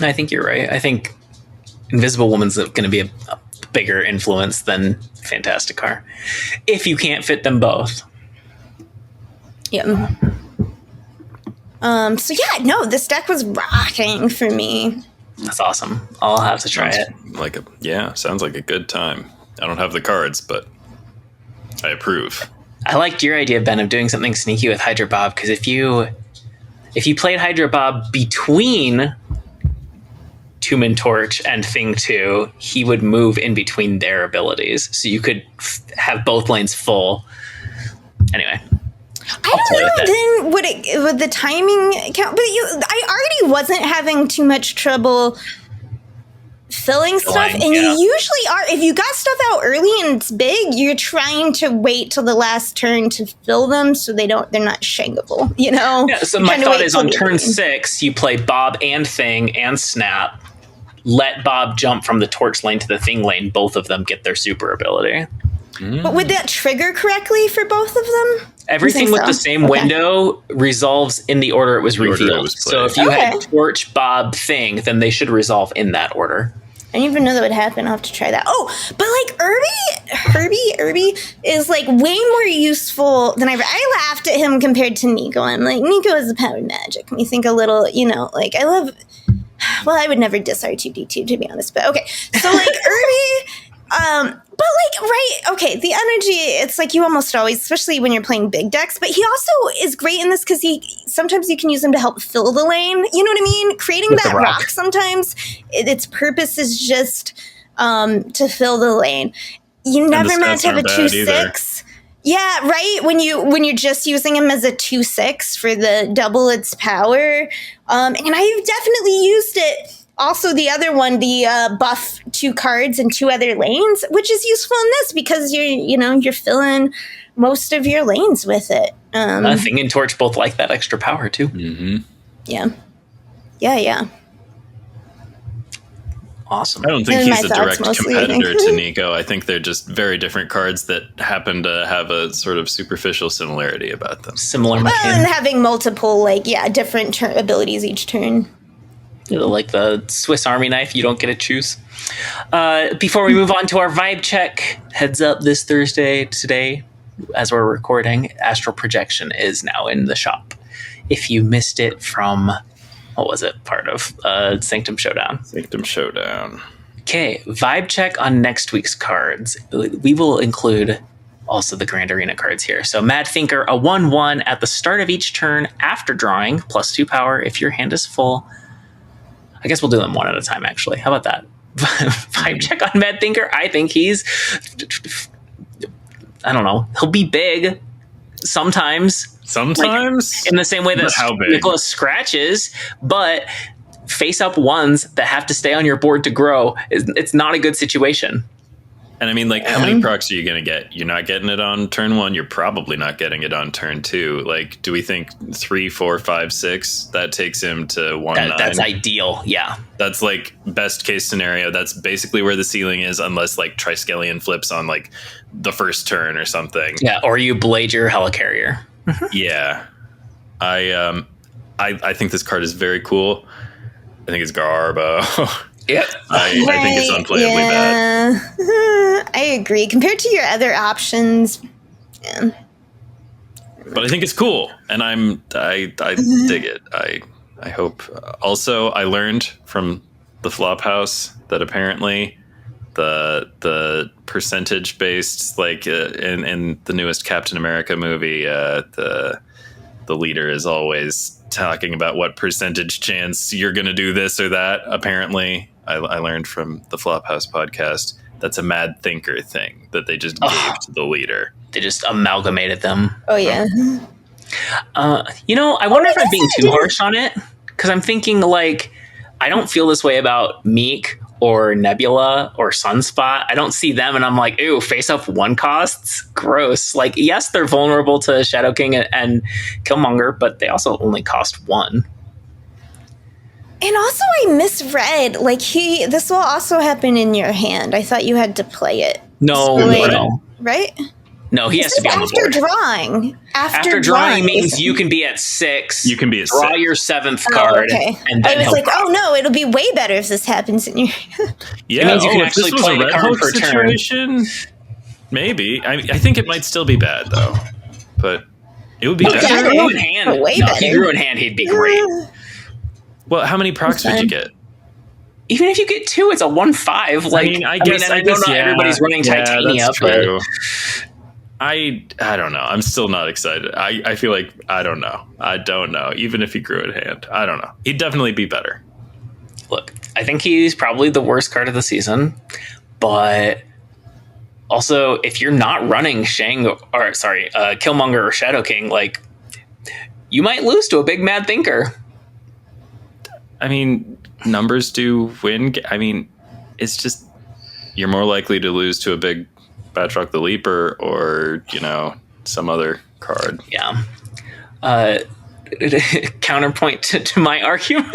I think you're right. I think Invisible Woman's going to be a bigger influence than Fantasticar if you can't fit them both. Yeah. So yeah, no, this deck was rocking for me. That's awesome. I'll have to try it. Sounds like a good time. I don't have the cards, but I approve. I liked your idea, Ben, of doing something sneaky with Hydra Bob, because if you played Hydra Bob between Human Torch and Thing 2, he would move in between their abilities, so you could have both lanes full. Anyway. I don't know then would the timing count, but I already wasn't having too much trouble filling stuff, and you usually are. If you got stuff out early and it's big, you're trying to wait till the last turn to fill them so they're not shankable, Yeah, so my thought is on turn 6, you play Bob and Thing and Snap, let Bob jump from the Torch lane to the Thing lane, both of them get their super ability. But would that trigger correctly for both of them? Everything with the same window resolves in the order it was revealed. So if you had Torch, Bob, Thing, then they should resolve in that order. I didn't even know that would happen. I'll have to try that. Oh, but like Herbie is like way more useful than I laughed at him compared to Nico. I'm like, Nico is a powered magic. We think a little, like I love, well, I would never diss R2-D2 to be honest, but okay. So like Herbie, but like, right, okay, the energy, it's like you almost always, especially when you're playing big decks, but he also is great in this because sometimes you can use him to help fill the lane, you know what I mean? Creating with that rock sometimes, its purpose is just to fill the lane. You never meant to have a 2/6. Yeah, right, when you're just using him as a 2/6 for the double its power. And I've definitely used it. Also, the other one, the buff 2 cards and 2 other lanes, which is useful in this because you're filling most of your lanes with it. Thing and Torch both like that extra power too. Mm-hmm. Yeah. Awesome. I don't think he's a direct competitor to Nico. I think they're just very different cards that happen to have a sort of superficial similarity about them. Similar mechanics. Well, and having multiple, different abilities each turn. Like the Swiss Army knife, you don't get to choose. Before we move on to our vibe check, heads up, this Thursday, today, as we're recording, Astral Projection is now in the shop. If you missed it from what was it? Part of Sanctum Showdown. Sanctum Showdown. Okay, vibe check on next week's cards. We will include also the Grand Arena cards here. So Mad Thinker, a 1/1 at the start of each turn after drawing, +2 power if your hand is full. I guess we'll do them one at a time, actually. How about that? Vibe check on Mad Thinker. I think he's, I don't know, he'll be big sometimes. Sometimes? Like, in the same way that Nicholas scratches, but face up ones that have to stay on your board to grow, it's not a good situation. And I mean, like, how many procs are you going to get? You're not getting it on turn 1. You're probably not getting it on turn 2. Like, do we think 3, 4, 5, 6? That takes him to 1, 9. That's ideal. Yeah. That's like best case scenario. That's basically where the ceiling is, unless like Triskelion flips on like the first turn or something. Yeah. Or you blade your Helicarrier. Yeah. I think this card is very cool. I think it's Garbo. Yeah, I think it's unplayably bad. I agree. Compared to your other options, yeah. But I think it's cool, and I dig it. I hope. Also, I learned from the Flophouse that apparently the percentage based, like in the newest Captain America movie, the leader is always talking about what percentage chance you're going to do this or that. Apparently, I learned from the Flophouse podcast that's a Mad Thinker thing that they just gave to the leader. They just amalgamated them. Oh yeah. I wonder if I'm being too harsh on it, because I'm thinking like I don't feel this way about Meek or Nebula or Sunspot. I don't see them and I'm like, ew, face up 1 costs? Gross. Like, yes, they're vulnerable to Shadow King and Killmonger, but they also only cost 1. And also I misread, like this will also happen in your hand. I thought you had to play it. No. Right? No, he has to be on the board. Drawing. After drawing means you can be at 6. You can be at 6. Draw your 7th card. Okay. And then I was like, oh no, it'll be way better if this happens in your Yeah, it means you can if actually this was play a the Red card Hulk per situation, maybe. I think it might still be bad though, but it would be better. If he grew in hand, Way better. If he grew in hand, he'd be great. Well, how many procs would you get? Even if you get 2, it's a 1/5. Like, I guess not everybody's running Titania, that's true. but I don't know. I'm still not excited. I feel like I don't know. Even if he grew in hand, I don't know. He'd definitely be better. Look, I think he's probably the worst card of the season, but also if you're not running Killmonger or Shadow King, like you might lose to a big Mad Thinker. I mean, numbers do win. I mean, it's just you're more likely to lose to a big Batroc the Leaper or, some other card. Yeah. Counterpoint to my argument.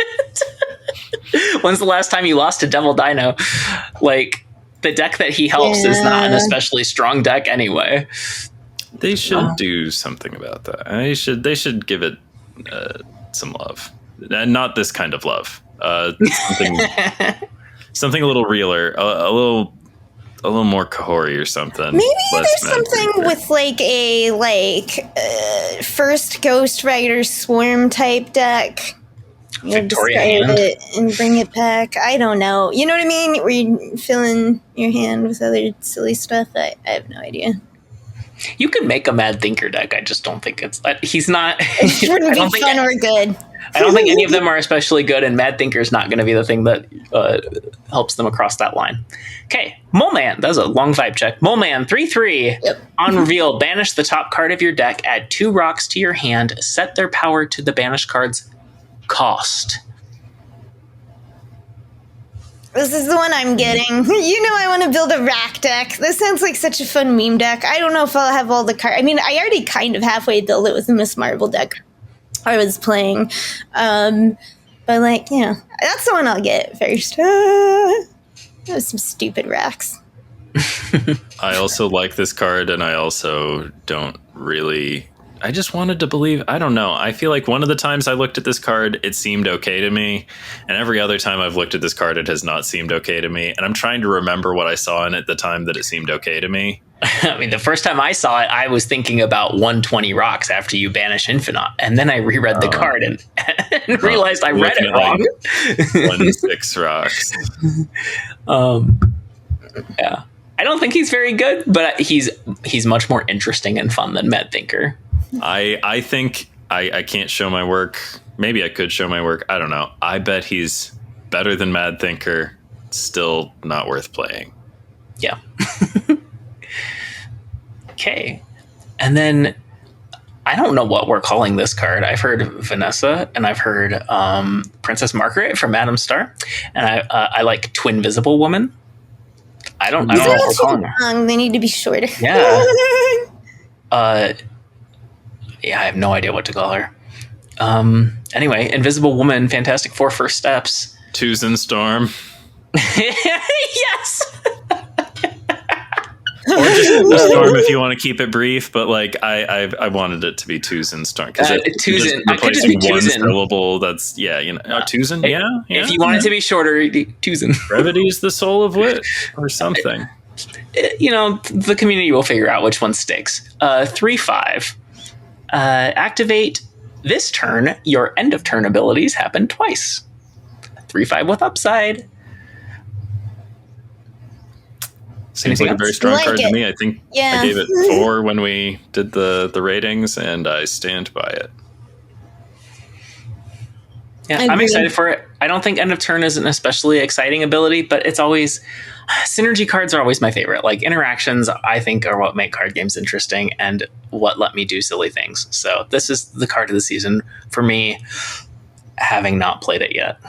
When's the last time you lost to Devil Dino? Like, the deck that he helps is not an especially strong deck anyway. They should do something about that. They should give it some love. And not this kind of love. Something a little realer, a little more Kahori or something. Maybe there's something with like a first Ghost Rider Swarm type deck. Victoria hand. It and bring it back. I don't know. You know what I mean? Where you fill in your hand with other silly stuff. I have no idea. You could make a Mad Thinker deck. I just don't think he's not. It wouldn't be fun or good. I don't think any of them are especially good, and Mad Thinker's not going to be the thing that helps them across that line. Okay, Mole Man. That was a long vibe check. Mole Man, 3/3. Yep. On reveal, banish the top card of your deck, add 2 rocks to your hand, set their power to the banished card's cost. This is the one I'm getting. I want to build a rack deck. This sounds like such a fun meme deck. I don't know if I'll have all the cards. I mean, I already kind of halfway built it with the Miss Marvel deck I was playing. But that's the one I'll get first. That was some stupid racks. I also like this card, and I also don't really... I just wanted to believe... I don't know. I feel like one of the times I looked at this card, it seemed okay to me. And every other time I've looked at this card, it has not seemed okay to me. And I'm trying to remember what I saw in it the time that it seemed okay to me. I mean, the first time I saw it, I was thinking about 120 rocks after you banish Infinite. And then I reread the card, and and realized I read it wrong. 1-6 rocks. Yeah. I don't think he's very good, but he's much more interesting and fun than Mad Thinker. I think I can't show my work. Maybe I could show my work. I don't know. I bet he's better than Mad Thinker. Still not worth playing. Yeah. Okay. And then I don't know what we're calling this card. I've heard Vanessa and I've heard Princess Margaret from Madame Star. And I like Twin Visible Woman. I don't know what we're calling her. Long. They need to be shorter. Yeah. Yeah, I have no idea what to call her. Anyway, Invisible Woman, Fantastic Four First Steps. Tucson Storm. Yes. Or just the Storm if you want to keep it brief, but like I wanted it to be Tucson Storm because Tucson. I could just be one Tucson. Syllable. That's Tucson. Yeah. If you want it to be shorter, Tucson. Brevity is the soul of wit, or something. The community will figure out which one sticks. 3/5. Activate this turn. Your end of turn abilities happen twice. 3/5 with upside. Seems like a very strong card to me. I think I gave it 4 when we did the ratings, and I stand by it. Yeah, I'm excited for it. I don't think end of turn is an especially exciting ability, but it's always synergy cards are always my favorite. Like interactions, I think, are what make card games interesting and what let me do silly things. So this is the card of the season for me, having not played it yet.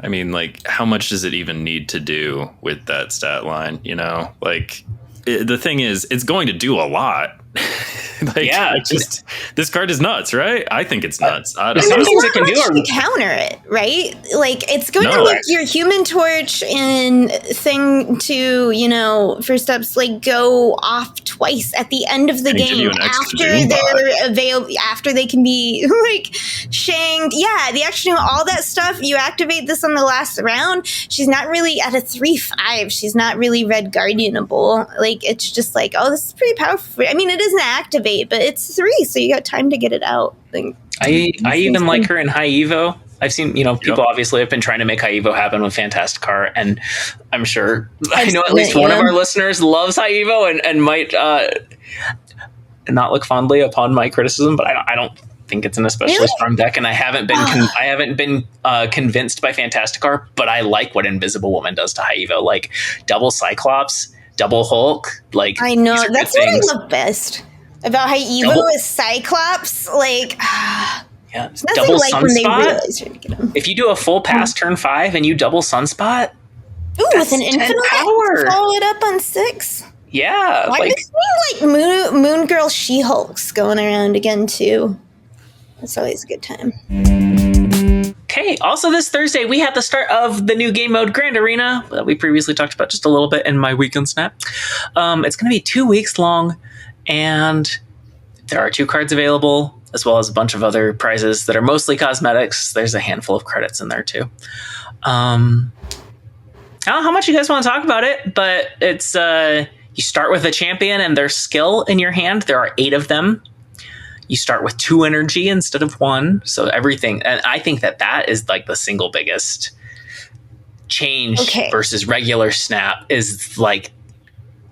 I mean, like, how much does it even need to do with that stat line? The thing is, it's going to do a lot. This card is nuts, right? I think it's nuts. I don't know. Some things it can do to counter it, right? Like it's going to let your Human Torch and thing to First Steps like go off twice at the end of the game after they can be like shanked. Yeah, the extra all that stuff. You activate this on the last round. She's not really at a 3/5. She's not really Red Guardianable. Like it's just like, oh, this is pretty powerful. I mean, it is an activate, but it's 3, so you got time to get it out. I even like her in High Evo. I've seen, people obviously have been trying to make High Evo happen with Fantastic Car, and I'm sure I know at least one of our listeners loves High Evo and might not look fondly upon my criticism, but I don't think it's an especially strong deck, and I haven't been convinced by Fantastic Car, but I like what Invisible Woman does to High Evo, like double Cyclops, double Hulk. Like I know that's what I love best about High Evo is Cyclops. Like yeah, double like Sunspot. If you do a full pass turn 5 and you double Sunspot, with an infinite power, follow it up on 6. Yeah, why like Moon Girl She-Hulks going around again too. That's always a good time. Okay, also this Thursday, we have the start of the new game mode Grand Arena that we previously talked about just a little bit in my weekend snap. It's going to be 2 weeks long, and there are 2 cards available, as well as a bunch of other prizes that are mostly cosmetics. There's a handful of credits in there, too. I don't know how much you guys want to talk about it, but it's you start with a champion and their skill in your hand. There are 8 of them. You start with 2 energy instead of 1. So everything, and I think that is like the single biggest change versus regular snap is like,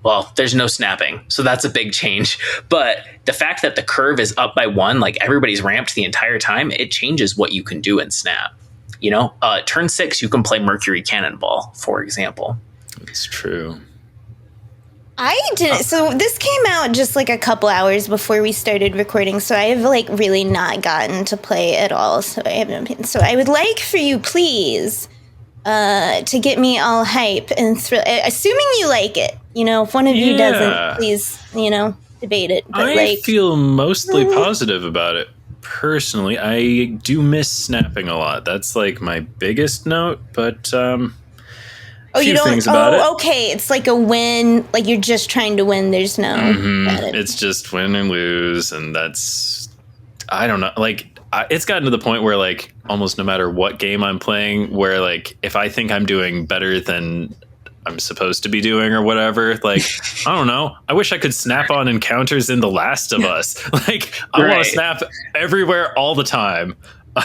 well, there's no snapping. So that's a big change. But the fact that the curve is up by 1, like everybody's ramped the entire time, it changes what you can do in snap. Turn 6, you can play Mercury Cannonball, for example. It's true. I didn't. So this came out just like a couple hours before we started recording. So I have like really not gotten to play at all. So I have no opinion. So I would like for you, please, to get me all hype and thrill. Assuming you like it, if one of you doesn't, please, debate it. But I feel mostly positive about it. Personally, I do miss snapping a lot. That's like my biggest note, but you don't. Okay. It's like a win. Like you're just trying to win. There's no. It's just win and lose, and that's. I don't know. Like it's gotten to the point where like almost no matter what game I'm playing, where like if I think I'm doing better than I'm supposed to be doing or whatever, like I don't know. I wish I could snap on encounters in The Last of Us. Like I want to snap everywhere all the time.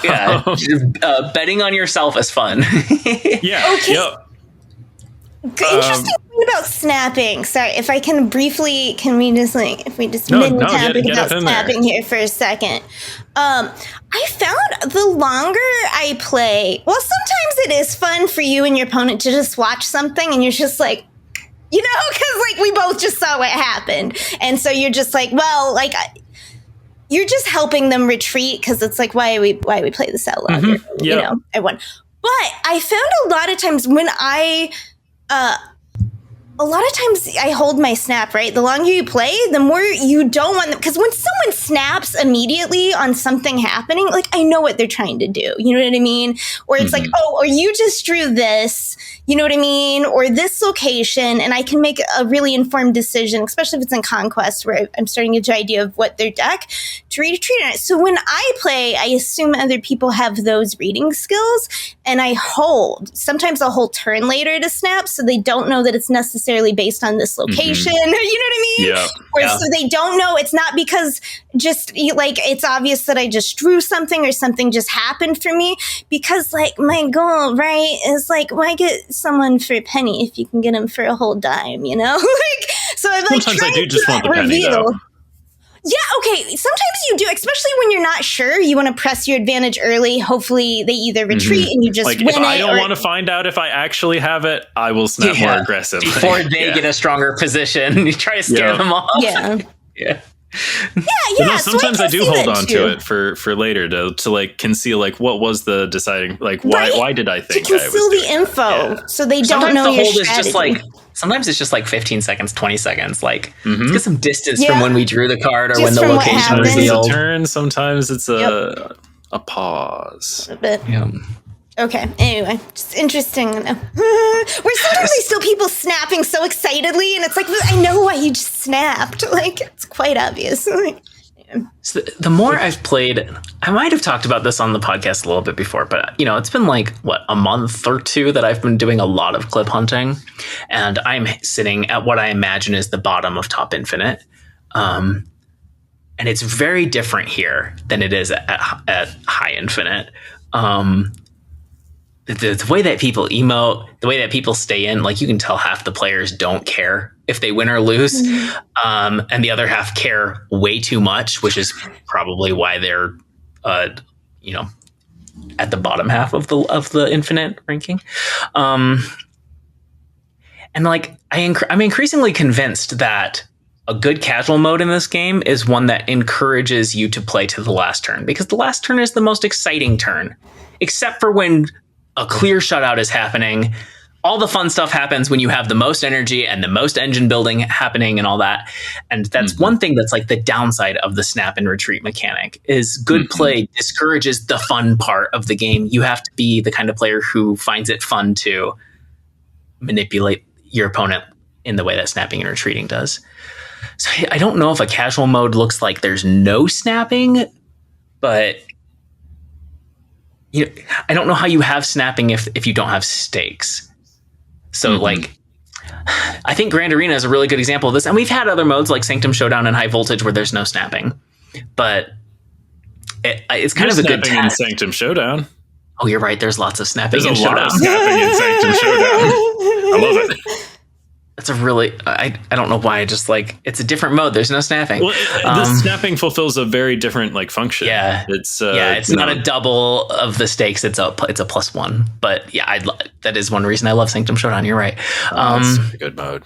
Yeah, betting on yourself is fun. Yeah. Okay. Yeah. Interesting thing about snapping. Sorry, if I can briefly, if we just mini topic about snapping here for a second. I found the longer I play, well, sometimes it is fun for you and your opponent to just watch something and you're just like, because like we both just saw what happened, and so you're just like, well, like you're just helping them retreat because it's like why we play this out longer, I won. But I found a lot of times when I hold my snap, right? The longer you play, the more you don't want them. Because when someone snaps immediately on something happening, like I know what they're trying to do. You know what I mean? Or it's like, oh, or you just drew this, you know what I mean? Or this location. And I can make a really informed decision, especially if it's in Conquest, where I'm starting to get an idea of what their deck to retreat on it. So when I play, I assume other people have those reading skills and I hold. Sometimes I'll hold turn later to snap so they don't know that it's necessarily based on this location. You know what I mean? Yeah. So they don't know it's not because just like it's obvious that I just drew something or something just happened for me, because like my goal, right, is like why get someone for a penny if you can get them for a whole dime, like so I'm like sometimes I do just want the penny though. Yeah, okay. Sometimes you do, especially when you're not sure. You want to press your advantage early. Hopefully, they either retreat and you just win if it. I don't want to find out if I actually have it, I will snap more aggressively. Before they get a stronger position, you try to scare them off. Yeah. Yeah. No, sometimes I do hold on to it for later to like conceal like what was the deciding like why did I think to conceal the info so they don't know your strategy. Sometimes it's just like 15 seconds, 20 seconds. Like, let's get some distance from when we drew the card or when the location was revealed. Sometimes it's a turn, sometimes it's a pause. A bit. Yeah. Okay, anyway, just interesting. Where sometimes I still people snapping so excitedly, and it's like, I know why you just snapped. Like, it's quite obvious. So the more I've played, I might have talked about this on the podcast a little bit before, but it's been like a month or two that I've been doing a lot of clip hunting, and I'm sitting at what I imagine is the bottom of top infinite, and it's very different here than it is at high infinite. The way that people emote, the way that people stay in, like you can tell half the players don't care if they win or lose. And the other half care way too much, which is probably why they're, at the bottom half of the infinite ranking. And like, I'm increasingly convinced that a good casual mode in this game is one that encourages you to play to the last turn, because the last turn is the most exciting turn, except for when a clear shutout is happening. All the fun stuff happens when you have the most energy and the most engine building happening and all that. And that's one thing that's like the downside of the snap and retreat mechanic is good play discourages the fun part of the game. You have to be the kind of player who finds it fun to manipulate your opponent in the way that snapping and retreating does. So I don't know if a casual mode looks like there's no snapping, but I don't know how you have snapping if you don't have stakes. So like, I think Grand Arena is a really good example of this. And we've had other modes like Sanctum Showdown and High Voltage where there's no snapping, but it's kind of a good test. In Sanctum Showdown. Oh, you're right. There's lots of snapping in Showdown. Showdown. Snapping in Sanctum Showdown. I love it. That's a really, I don't know why. I just like, it's a different mode. There's no snapping. Well, the snapping fulfills a very different like function. Yeah. It's not a double of the stakes. It's a +1. But yeah, that is one reason I love Sanctum Showdown. You're right. It's a good mode.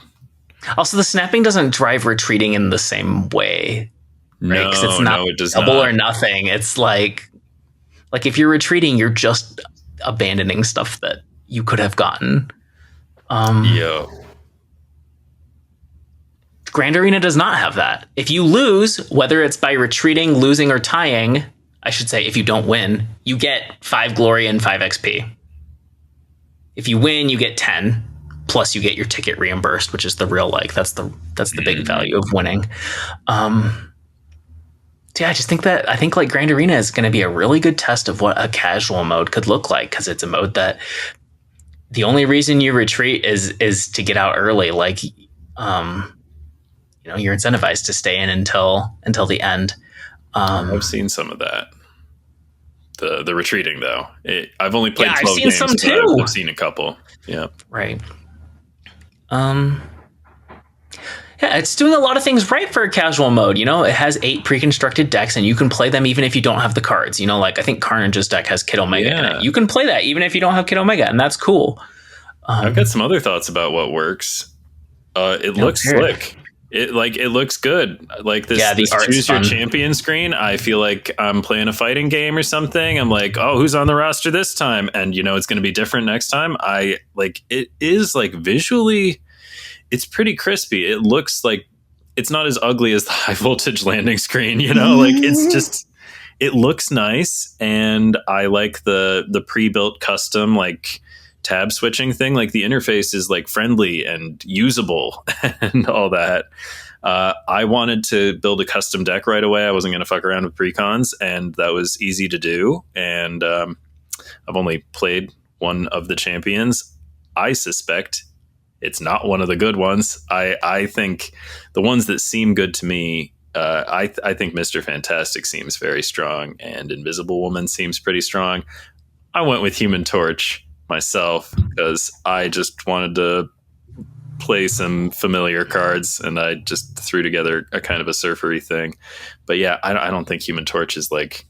Also, the snapping doesn't drive retreating in the same way. Right? No, it's not it does double not. or nothing. It's like if you're retreating, you're just abandoning stuff that you could have gotten. Grand Arena does not have that. If you lose, whether it's by retreating, losing, or tying, I should say, if you don't win, you get 5 glory and 5 XP. If you win, you get 10. Plus, you get your ticket reimbursed, which is the real that's the big value of winning. So yeah, I think like Grand Arena is going to be a really good test of what a casual mode could look like, because it's a mode that the only reason you retreat is to get out early. Like, you're incentivized to stay in until the end. I've seen some of that. the retreating though. I've only played 12 I've seen games, some but too. I've seen a couple. Yeah. Right. Yeah, it's doing a lot of things right for a casual mode. It has 8 pre-constructed decks, and you can play them even if you don't have the cards. Like I think Carnage's deck has Kid Omega in it. You can play that even if you don't have Kid Omega, and that's cool. I've got some other thoughts about what works. It looks slick. It looks good. Like this, this choose your champion screen. I feel like I'm playing a fighting game or something. I'm like, oh, who's on the roster this time? And it's going to be different next time. It is like visually, it's pretty crispy. It looks like it's not as ugly as the high voltage landing screen. Like it's just, it looks nice, and I like the pre-built custom like tab switching thing. Like the interface is like friendly and usable and all that. I wanted to build a custom deck right away. I wasn't going to fuck around with precons, and that was easy to do. And I've only played one of the champions. I suspect it's not one of the good ones. I think the ones that seem good to me, I think Mr. Fantastic seems very strong, and Invisible Woman seems pretty strong. I went with Human Torch myself because I just wanted to play some familiar cards, and I just threw together a kind of a surfery thing. But yeah, I don't think Human Torch is like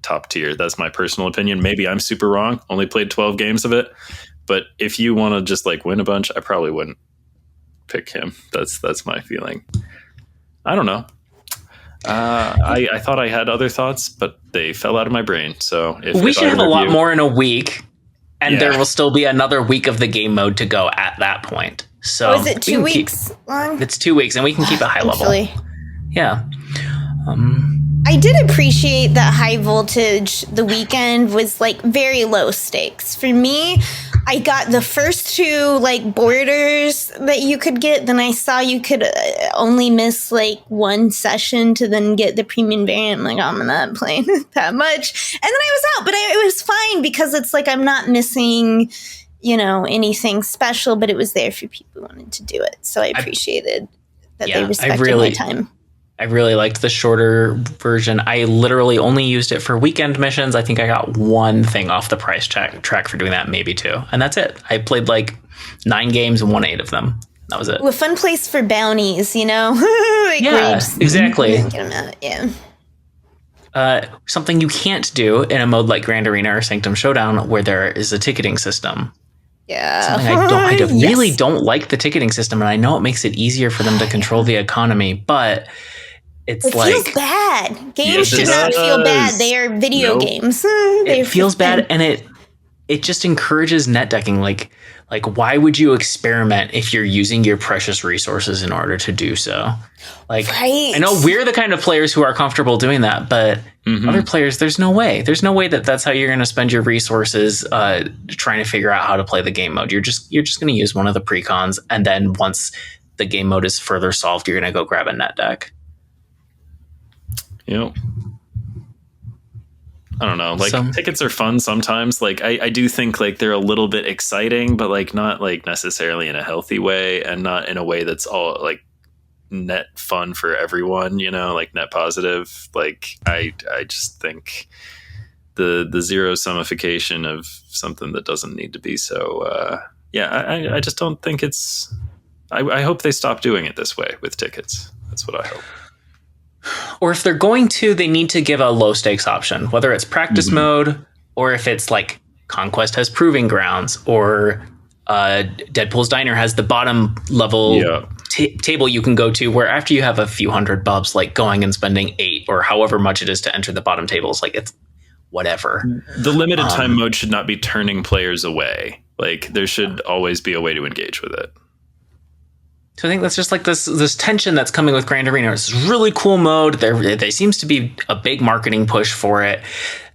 top tier. That's my personal opinion. Maybe I'm super wrong. Only played 12 games of it. But if you want to just like win a bunch, I probably wouldn't pick him. That's my feeling. I don't know. I thought I had other thoughts, but they fell out of my brain. So we should have a lot more in a week, and there will still be another week of the game mode to go at that point. So is it 2 weeks long? It's 2 weeks, and we can keep it high level. Yeah. I did appreciate that high voltage. The weekend was like very low stakes for me. I got the first 2 like borders that you could get. Then I saw you could only miss like 1 session to then get the premium variant. I'm like, I'm not playing that much. And then I was out, but it was fine because it's like I'm not missing, anything special, but it was there for people who wanted to do it. So I appreciated that they respected my time. I really liked the shorter version. I literally only used it for weekend missions. I think I got 1 thing off the price track for doing that, maybe 2. And that's it. I played like 9 games and won 8 of them. That was it. A fun place for bounties, exactly. Get them out, something you can't do in a mode like Grand Arena or Sanctum Showdown where there is a ticketing system. Yeah. I really don't like the ticketing system, and I know it makes it easier for them to control the economy, but it feels bad. Games should not feel bad. They are video games. It feels bad, and it just encourages net decking. Like why would you experiment if you're using your precious resources in order to do so? I know we're the kind of players who are comfortable doing that, but other players, there's no way. There's no way that's how you're going to spend your resources trying to figure out how to play the game mode. You're just going to use one of the precons, and then once the game mode is further solved, you're going to go grab a net deck. I don't know. Tickets are fun sometimes. I do think they're a little bit exciting, but not necessarily in a healthy way, and not in a way that's all net fun for everyone, net positive. I just think the zero summification of something that doesn't need to be so, I just don't think it's, I hope they stop doing it this way with tickets. That's what I hope. Or if they're going to, they need to give a low stakes option, whether it's practice mode or if it's like Conquest has Proving Grounds, or Deadpool's Diner has the bottom level table you can go to, where after you have a few hundred bubs, going and spending 8 or however much it is to enter the bottom tables, it's whatever. The limited time mode should not be turning players away. There should always be a way to engage with it. So I think that's just this tension that's coming with Grand Arena. It's this really cool mode. There seems to be a big marketing push for it.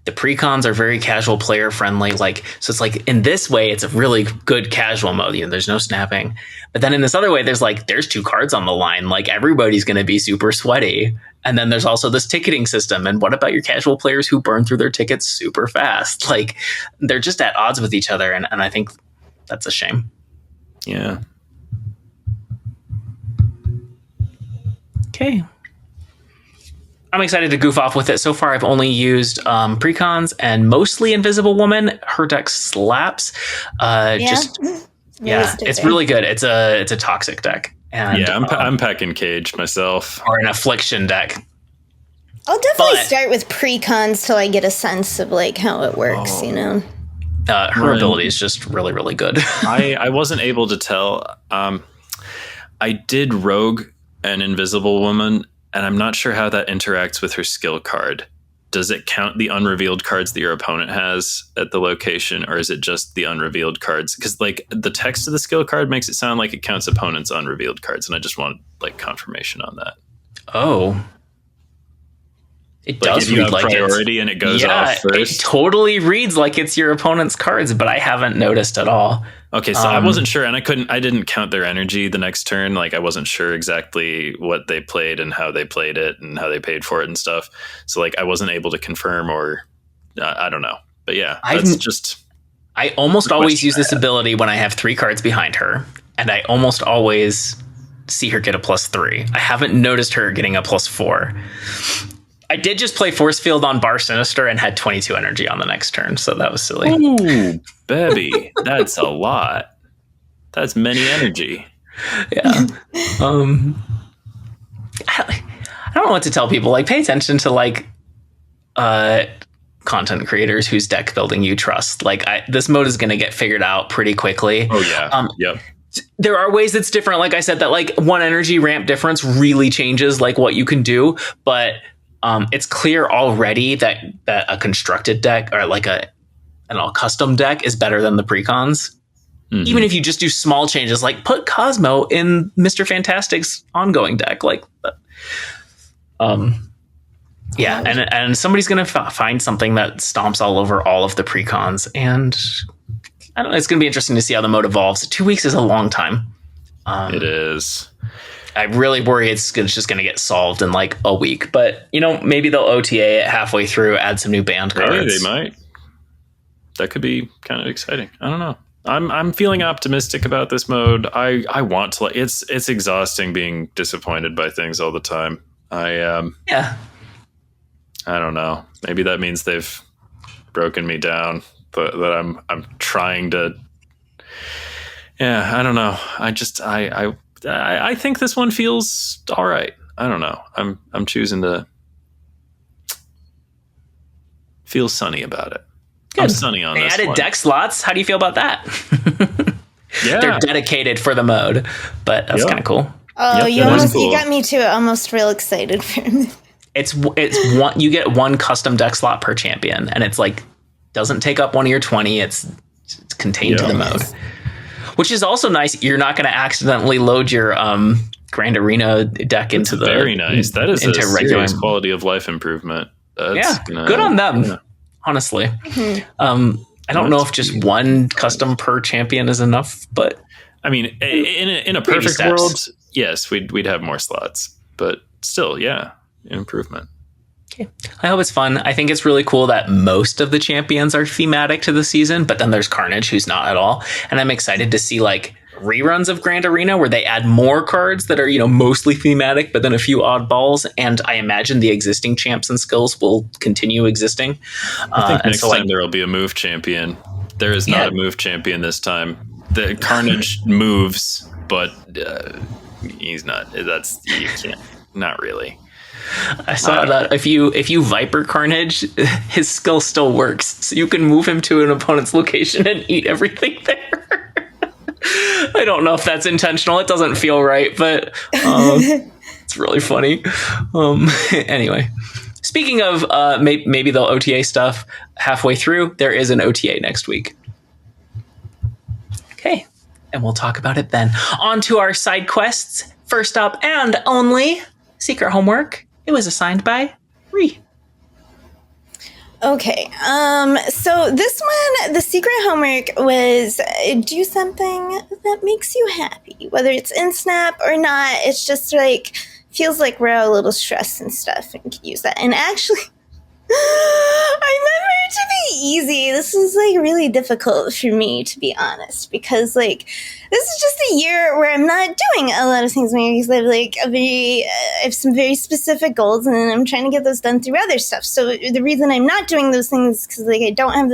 The precons are very casual player friendly. So it's in this way, it's a really good casual mode. There's no snapping. But then in this other way, there's 2 cards on the line. Everybody's going to be super sweaty. And then there's also this ticketing system. And what about your casual players who burn through their tickets super fast? They're just at odds with each other. And I think that's a shame. Yeah. Okay. I'm excited to goof off with it. So far, I've only used precons and mostly Invisible Woman. Her deck slaps. It's really good. It's a toxic deck. And I'm packing Cage myself. Or an Affliction deck. I'll definitely start with precons till I get a sense of like how it works, you know. Her ability is just really, really good. I wasn't able to tell. I did Rogue and Invisible Woman, and I'm not sure how that interacts with her skill card. Does it count the unrevealed cards that your opponent has at the location, or is it just the unrevealed cards? Because like the text of the skill card makes it sound like it counts opponent's unrevealed cards, and I just want like confirmation on that. Oh. It does read like priority and it goes off first. It totally reads like it's your opponent's cards, but I haven't noticed at all. Okay, so I wasn't sure, and I didn't count their energy the next turn. Like I wasn't sure exactly what they played and how they played it and how they paid for it and stuff. So like I wasn't able to confirm, or I don't know. But yeah, I almost always use this ability when I have 3 cards behind her, and I almost always see her get a +3. I haven't noticed her getting a +4. I did just play Force Field on Bar Sinister and had 22 energy on the next turn, so that was silly. Ooh, baby, that's a lot. That's many energy. Yeah. I don't know what to tell people. Like, pay attention to like content creators whose deck building you trust. Like, this mode is going to get figured out pretty quickly. Oh yeah. Yep. There are ways it's different. Like I said, that like 1 energy ramp difference really changes like what you can do, but it's clear already that a constructed deck or like a custom deck is better than the precons. Mm-hmm. Even if you just do small changes, like put Cosmo in Mr. Fantastic's ongoing deck, like, and somebody's gonna find something that stomps all over all of the precons, and I don't know. It's gonna be interesting to see how the mode evolves. 2 weeks is a long time. It is. I really worry it's just going to get solved in like a week, but you know, maybe they'll OTA it halfway through, add some new banned cards. Maybe they might. That could be kind of exciting. I don't know. I'm feeling optimistic about this mode. I want to. It's exhausting being disappointed by things all the time. I don't know. Maybe that means they've broken me down, but that I'm trying to. Yeah, I don't know. I think this one feels all right. I don't know. I'm choosing to feel sunny about it. Good. I'm sunny on this added one. Deck slots. How do you feel about that? Yeah, they're dedicated for the mode, but that's kind of cool. Oh, you got me too. Almost real excited for me. It's one. You get 1 custom deck slot per champion, and it's like doesn't take up one of your 20. It's contained to the mode. Which is also nice. You're not going to accidentally load your Grand Arena deck into the very nice. That is into a serious quality of life improvement. That's good on them. Honestly, I don't know if just 1 custom per champion is enough, but I mean, in a perfect world, yes, we'd have more slots, but still, yeah, an improvement. Okay. I hope it's fun. I think it's really cool that most of the champions are thematic to the season, but then there's Carnage who's not at all. And I'm excited to see like reruns of Grand Arena where they add more cards that are, you know, mostly thematic, but then a few oddballs. And I imagine the existing champs and skills will continue existing. I think next time there will be a move champion. There is not a move champion this time. The Carnage moves, but he's not. You can't. Not really. I saw that if you Viper Carnage, his skill still works, so you can move him to an opponent's location and eat everything there. I don't know if that's intentional. It doesn't feel right, but it's really funny. Anyway, speaking of maybe they'll OTA stuff halfway through. There is an OTA next week. Okay, and we'll talk about it then. On to our side quests. First up and only secret homework. It was assigned by Ree. Okay, so this one, the secret homework was do something that makes you happy, whether it's in Snap or not. It's just like, feels like we're a little stressed and stuff and can use that. And actually, I meant it to be easy. This is like really difficult for me, to be honest, because like this is just a year where I'm not doing a lot of things because I have like I have some very specific goals, and I'm trying to get those done through other stuff. So the reason I'm not doing those things is because like I don't have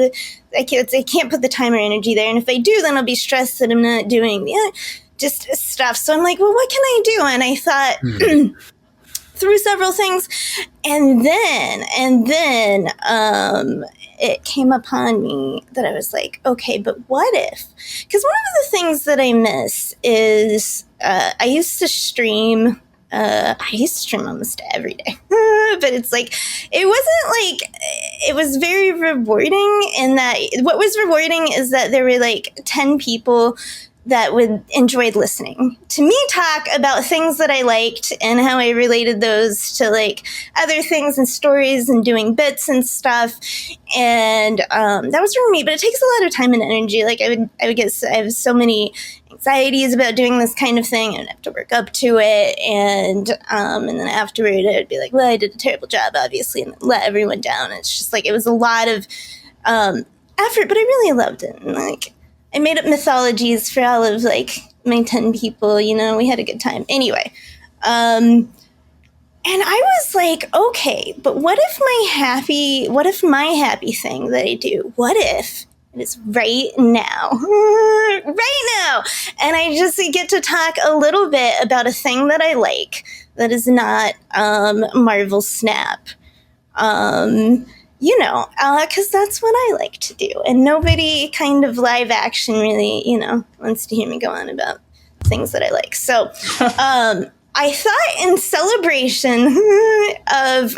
I can't put the time or energy there, and if I do, then I'll be stressed that I'm not doing just stuff. So I'm like, well, what can I do? And I thought through several things, and then it came upon me that I was like, okay, but what if? Because one of the things that I miss is I used to stream. I used to stream almost every day, but it's like, it wasn't like, it was very rewarding in that what was rewarding is that there were like 10 people that enjoyed listening to me talk about things that I liked and how I related those to like other things and stories and doing bits and stuff. And that was for me, but it takes a lot of time and energy. Like I would get, I have so many anxieties about doing this kind of thing and I have to work up to it. And then afterward I'd be like, well, I did a terrible job, obviously, and let everyone down. It's just like, it was a lot of effort, but I really loved it. And like, I made up mythologies for all of like my 10 people, you know, we had a good time. Anyway, and I was like, okay, but what if my happy thing that I do, what if it is right now, and I just get to talk a little bit about a thing that I like that is not Marvel Snap. You know, because that's what I like to do. And nobody kind of live action really, you know, wants to hear me go on about things that I like. So I thought in celebration of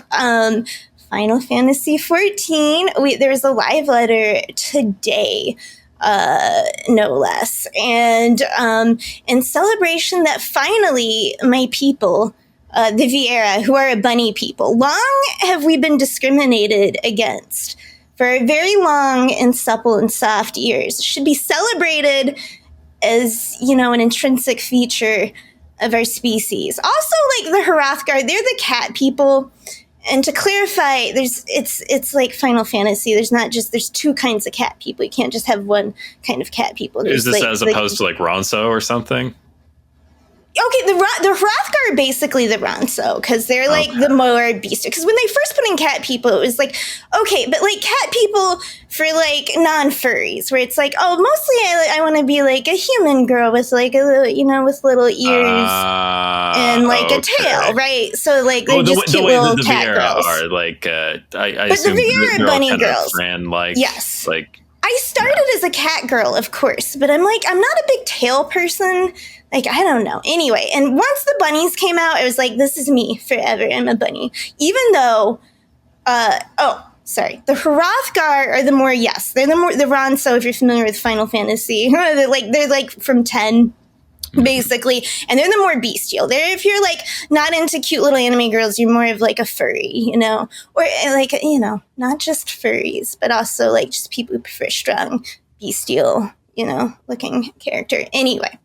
Final Fantasy XIV, there's a live letter today, no less. And in celebration that finally my people, the Viera, who are a bunny people. Long have we been discriminated against for very long and supple and soft ears. It should be celebrated as, you know, an intrinsic feature of our species. Also, like the Hrothgar, they're the cat people. And to clarify, it's like Final Fantasy. There's two kinds of cat people. You can't just have one kind of cat people. Is this like, as opposed to like Ronso or something? Okay, the Hrothgar are basically the Ronso, because they're like the more beast. Because when they first put in cat people, it was like, okay, but like cat people for like non-furries, where it's like, oh, mostly I want to be like a human girl with like a little, you know, with little ears and like a tail, right? So like they're just cute little cat girls. Are like, I but assume the Viera are bunny girls. Like, yes, like I started as a cat girl, of course, but I'm like, I'm not a big tail person. Like, I don't know. Anyway, and once the bunnies came out, it was like, this is me forever. I'm a bunny. Even though, the Hrothgar are the more, they're the Ronso, if you're familiar with Final Fantasy. they're like from 10, basically. And they're the more bestial. If you're like not into cute little anime girls, you're more of like a furry, you know? Or like, you know, not just furries, but also like just people who prefer strong, bestial, you know, looking character. Anyway.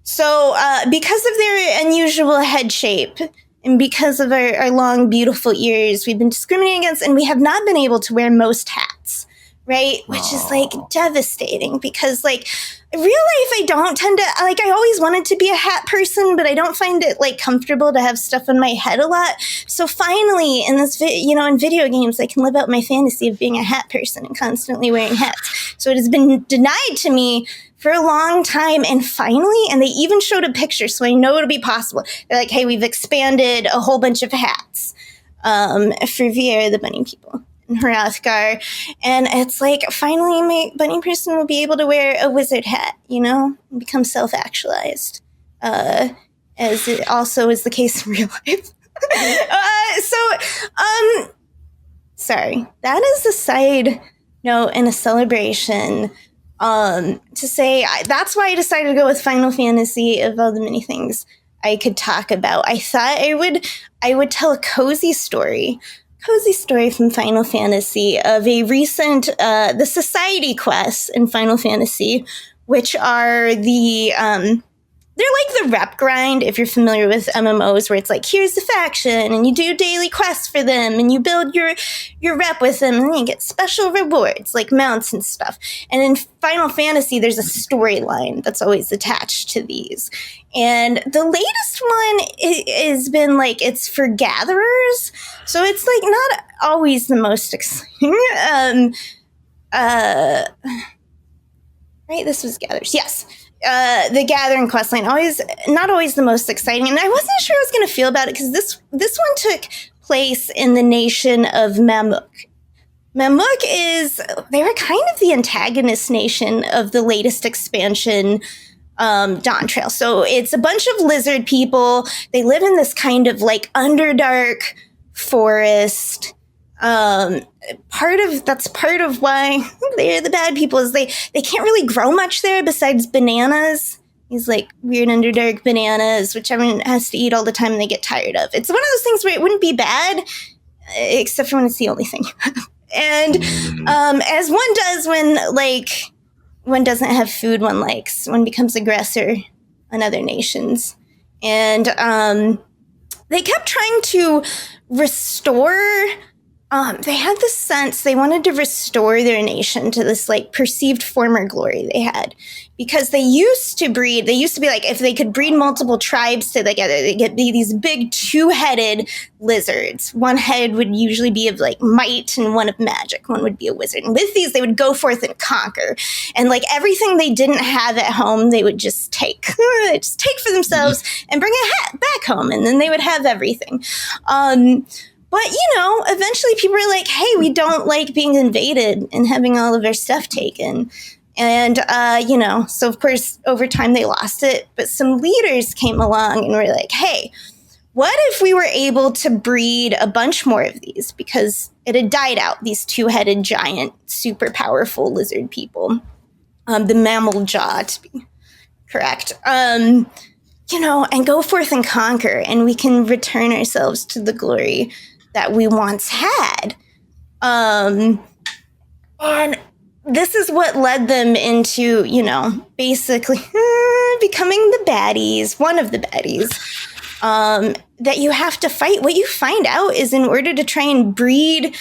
So because of their unusual head shape and because of our long, beautiful ears, we've been discriminated against, and we have not been able to wear most hats, right? Which is like devastating because like in real life, I don't tend to, like, I always wanted to be a hat person, but I don't find it like comfortable to have stuff on my head a lot. So finally in this, in video games, I can live out my fantasy of being a hat person and constantly wearing hats. So it has been denied to me for a long time, and finally, and they even showed a picture, so I know it'll be possible. They're like, hey, we've expanded a whole bunch of hats for Viera, the bunny people, and Hrothgar, and it's like, finally, my bunny person will be able to wear a wizard hat, you know, and become self-actualized, as it also is the case in real life. Sorry, that is a side note and a celebration. To say that's why I decided to go with Final Fantasy of all the many things I could talk about. I thought I would tell a cozy story from Final Fantasy of a recent the society quests in Final Fantasy, which are the they're like the rep grind, if you're familiar with MMOs, where it's like, here's the faction, and you do daily quests for them, and you build your rep with them, and then you get special rewards, like mounts and stuff. And in Final Fantasy, there's a storyline that's always attached to these. And the latest one has been like, it's for gatherers, so it's like not always the most exciting. Right, this was gatherers, yes. The gathering questline not always the most exciting, and I wasn't sure I was going to feel about it because this one took place in the nation of Mamuk. Mamuk they were kind of the antagonist nation of the latest expansion, Dawn Trail. So it's a bunch of lizard people. They live in this kind of like underdark forest. Part of why they're the bad people is they can't really grow much there besides bananas. These like weird underdark bananas, which everyone has to eat all the time and they get tired of. It's one of those things where it wouldn't be bad, except for when it's the only thing. And as one does when like one doesn't have food one likes, one becomes aggressor on other nations. And they kept trying to restore. They had this sense they wanted to restore their nation to this like perceived former glory they had, because they used to be like, if they could breed multiple tribes together, they could be these big 2-headed lizards. One head would usually be of like might and one of magic. One would be a wizard. And with these, they would go forth and conquer. And like everything they didn't have at home, they would just take for themselves and bring it back home. And then they would have everything. But, eventually people were like, hey, we don't like being invaded and having all of our stuff taken. And, so of course, over time they lost it. But some leaders came along and were like, hey, what if we were able to breed a bunch more of these? Because it had died out, these 2-headed giant, super powerful lizard people. The mammal jaw, to be correct. And go forth and conquer. And we can return ourselves to the glory that we once had. And this is what led them into, basically becoming the baddies, one of the baddies, that you have to fight. What you find out is in order to try and breed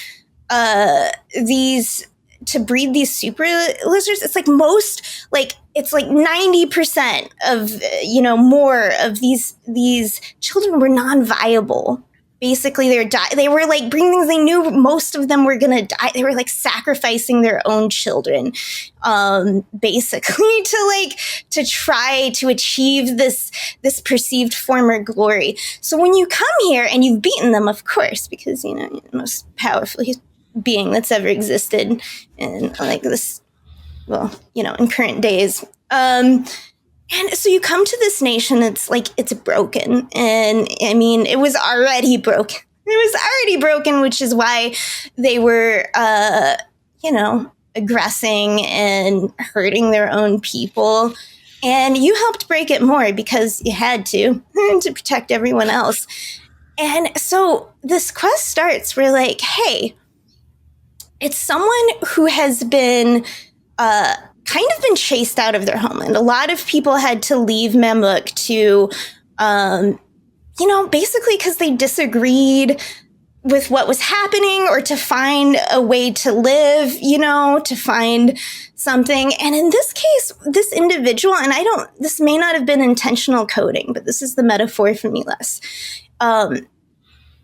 these super lizards, it's like it's like 90% of, more of these children were non-viable. Basically, they were like bringing things they knew most of them were going to die. They were like sacrificing their own children, basically to try to achieve this perceived former glory. So when you come here and you've beaten them, of course, because, you're the most powerful being that's ever existed in like this, in current days. And so you come to this nation that's like, it's broken. And I mean, it was already broken. Which is why they were, aggressing and hurting their own people. And you helped break it more because you had to protect everyone else. And so this quest starts. We're like, hey, it's someone who has been, kind of been chased out of their homeland. A lot of people had to leave Mamuk to, basically because they disagreed with what was happening or to find a way to live, to find something. And in this case, this individual, and this may not have been intentional coding, but this is the metaphor for me less.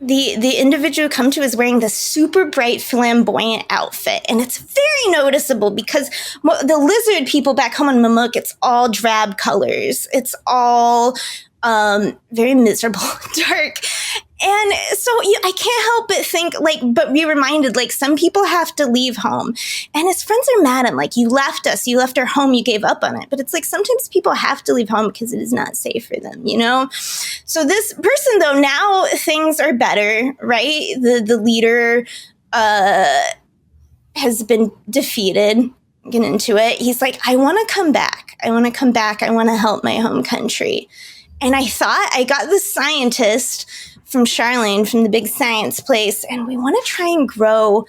The individual come to is wearing this super bright flamboyant outfit. And it's very noticeable because the lizard people back home in Mamuk, it's all drab colors. It's all very miserable, dark. And so I can't help but think, but be reminded, some people have to leave home. And his friends are mad at him, you left us, you left our home, you gave up on it. But it's sometimes people have to leave home because it is not safe for them, So this person, though, now things are better, right? The leader has been defeated. Get into it. He's like, I want to come back. I want to help my home country. And I thought I got this scientist from Charlene from the big science place, and we want to try and grow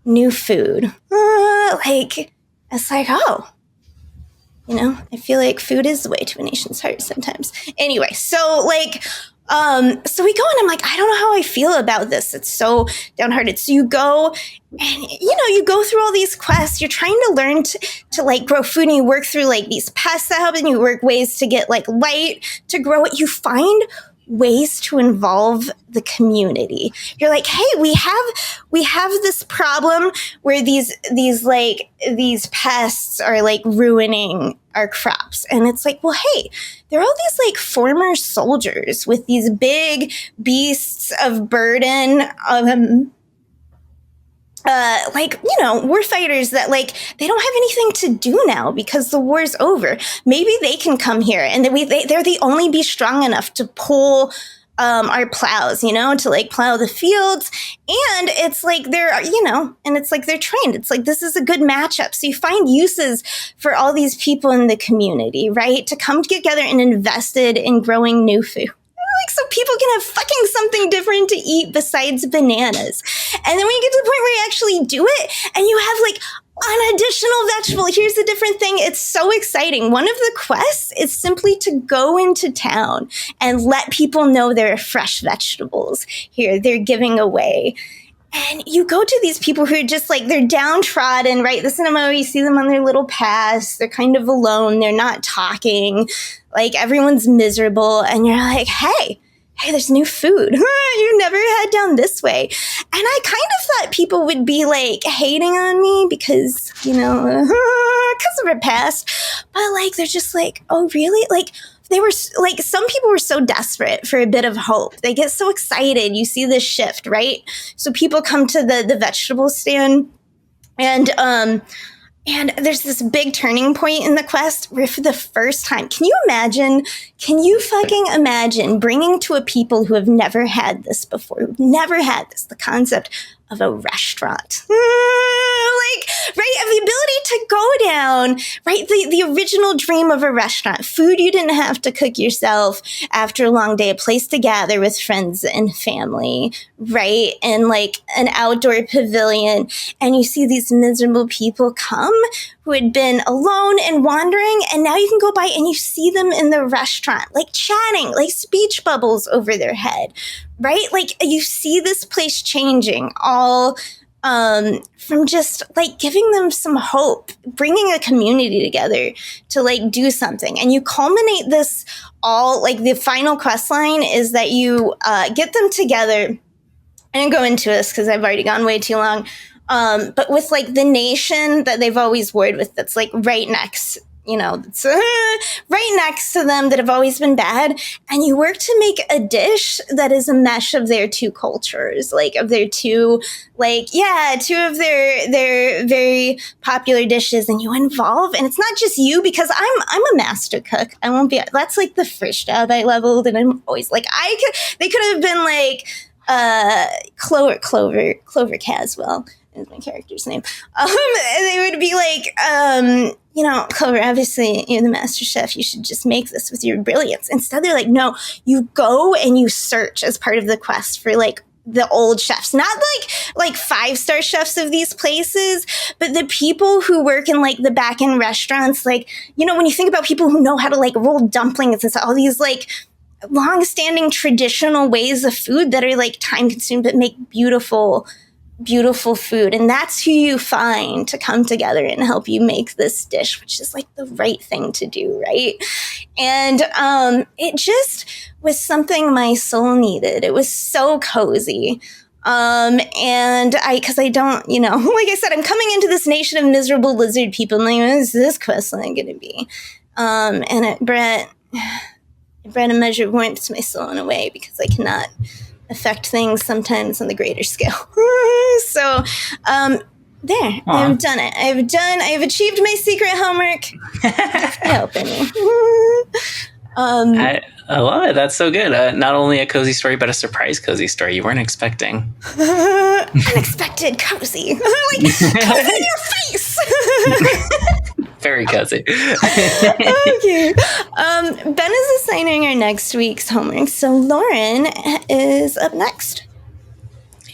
new food. It's like, oh, You know, I feel like food is the way to a nation's heart sometimes. Anyway, so like, so we go and I'm like, I don't know how I feel about this. It's so downhearted. So you go and, you know, you go through all these quests. You're trying to learn to like grow food, and you work through like these pests that help, and you work ways to get like light to grow it. You find ways to involve the community. You're like, hey, we have this problem where these pests are like ruining our crops. And it's like, well, hey, there are all these like former soldiers with these big beasts of burden, like, you know, war fighters that like, they don't have anything to do now because the war's over. Maybe they can come here, and they're the only be strong enough to pull our plows, you know, to like plow the fields. And it's like they're, you know, and it's like they're trained. It's like, this is a good matchup. So you find uses for all these people in the community, right? To come together and invested in growing new food. Like, so people can have fucking something different to eat besides bananas. And then when you get to the point where you actually do it and you have like an additional vegetable, here's the different thing. It's so exciting. One of the quests is simply to go into town and let people know there are fresh vegetables here they're giving away. And you go to these people who are just like, they're downtrodden, right? This MMO, you see them on their little paths. They're kind of alone. They're not talking. Like, everyone's miserable. And you're like, hey, there's new food. You never had down this way. And I kind of thought people would be like hating on me because, you know, because of our past. But like, they're just like, oh, really? Like, they were like, some people were so desperate for a bit of hope. They get so excited. You see this shift, right? So people come to the vegetable stand, and there's this big turning point in the quest where for the first time, can you fucking imagine bringing to a people who have never had this before, who've never had this, the concept of a restaurant. Like, right, the ability to go down, right, the original dream of a restaurant, food you didn't have to cook yourself after a long day, a place to gather with friends and family, right, and like an outdoor pavilion, and you see these miserable people come who had been alone and wandering, and now you can go by and you see them in the restaurant, like chatting, like speech bubbles over their head, right? Like, you see this place changing all from just like giving them some hope, bringing a community together to like do something. And you culminate this all, like the final quest line is that you get them together. I didn't go into this because I've already gone way too long. But with like the nation that they've always warred with, that's like right next, you know, it's right next to them, that have always been bad. And you work to make a dish that is a mesh of their two cultures, like of their two, like, yeah, two of their very popular dishes. And you involve, and it's not just you, because I'm a master cook. I won't be, that's like the first job I leveled. And I'm always like, they could have been like, Clover Caswell is my character's name. And they would be like, you know, Clover, obviously you're the master chef. You should just make this with your brilliance. Instead, they're like, no, you go and you search as part of the quest for like the old chefs, not like 5-star chefs of these places, but the people who work in like the back end restaurants. Like, you know, when you think about people who know how to like roll dumplings and stuff, all these like long-standing traditional ways of food that are like time-consuming but make beautiful food. And that's who you find to come together and help you make this dish, which is like the right thing to do, right? And it just was something my soul needed. It was so cozy. And because I don't, you know, like I said, I'm coming into this nation of miserable lizard people, and like, what is this quest line going to be? And it brought a measure of warmth to my soul in a way, because I cannot affect things sometimes on the greater scale. So, there, Aww. I've done it. I've achieved my secret homework. Helping me. I love it. That's so good. Not only a cozy story, but a surprise cozy story you weren't expecting. Unexpected cozy. Like, cozy in your face. Very cozy. Okay. Ben is assigning our next week's homework, so Lauren is up next.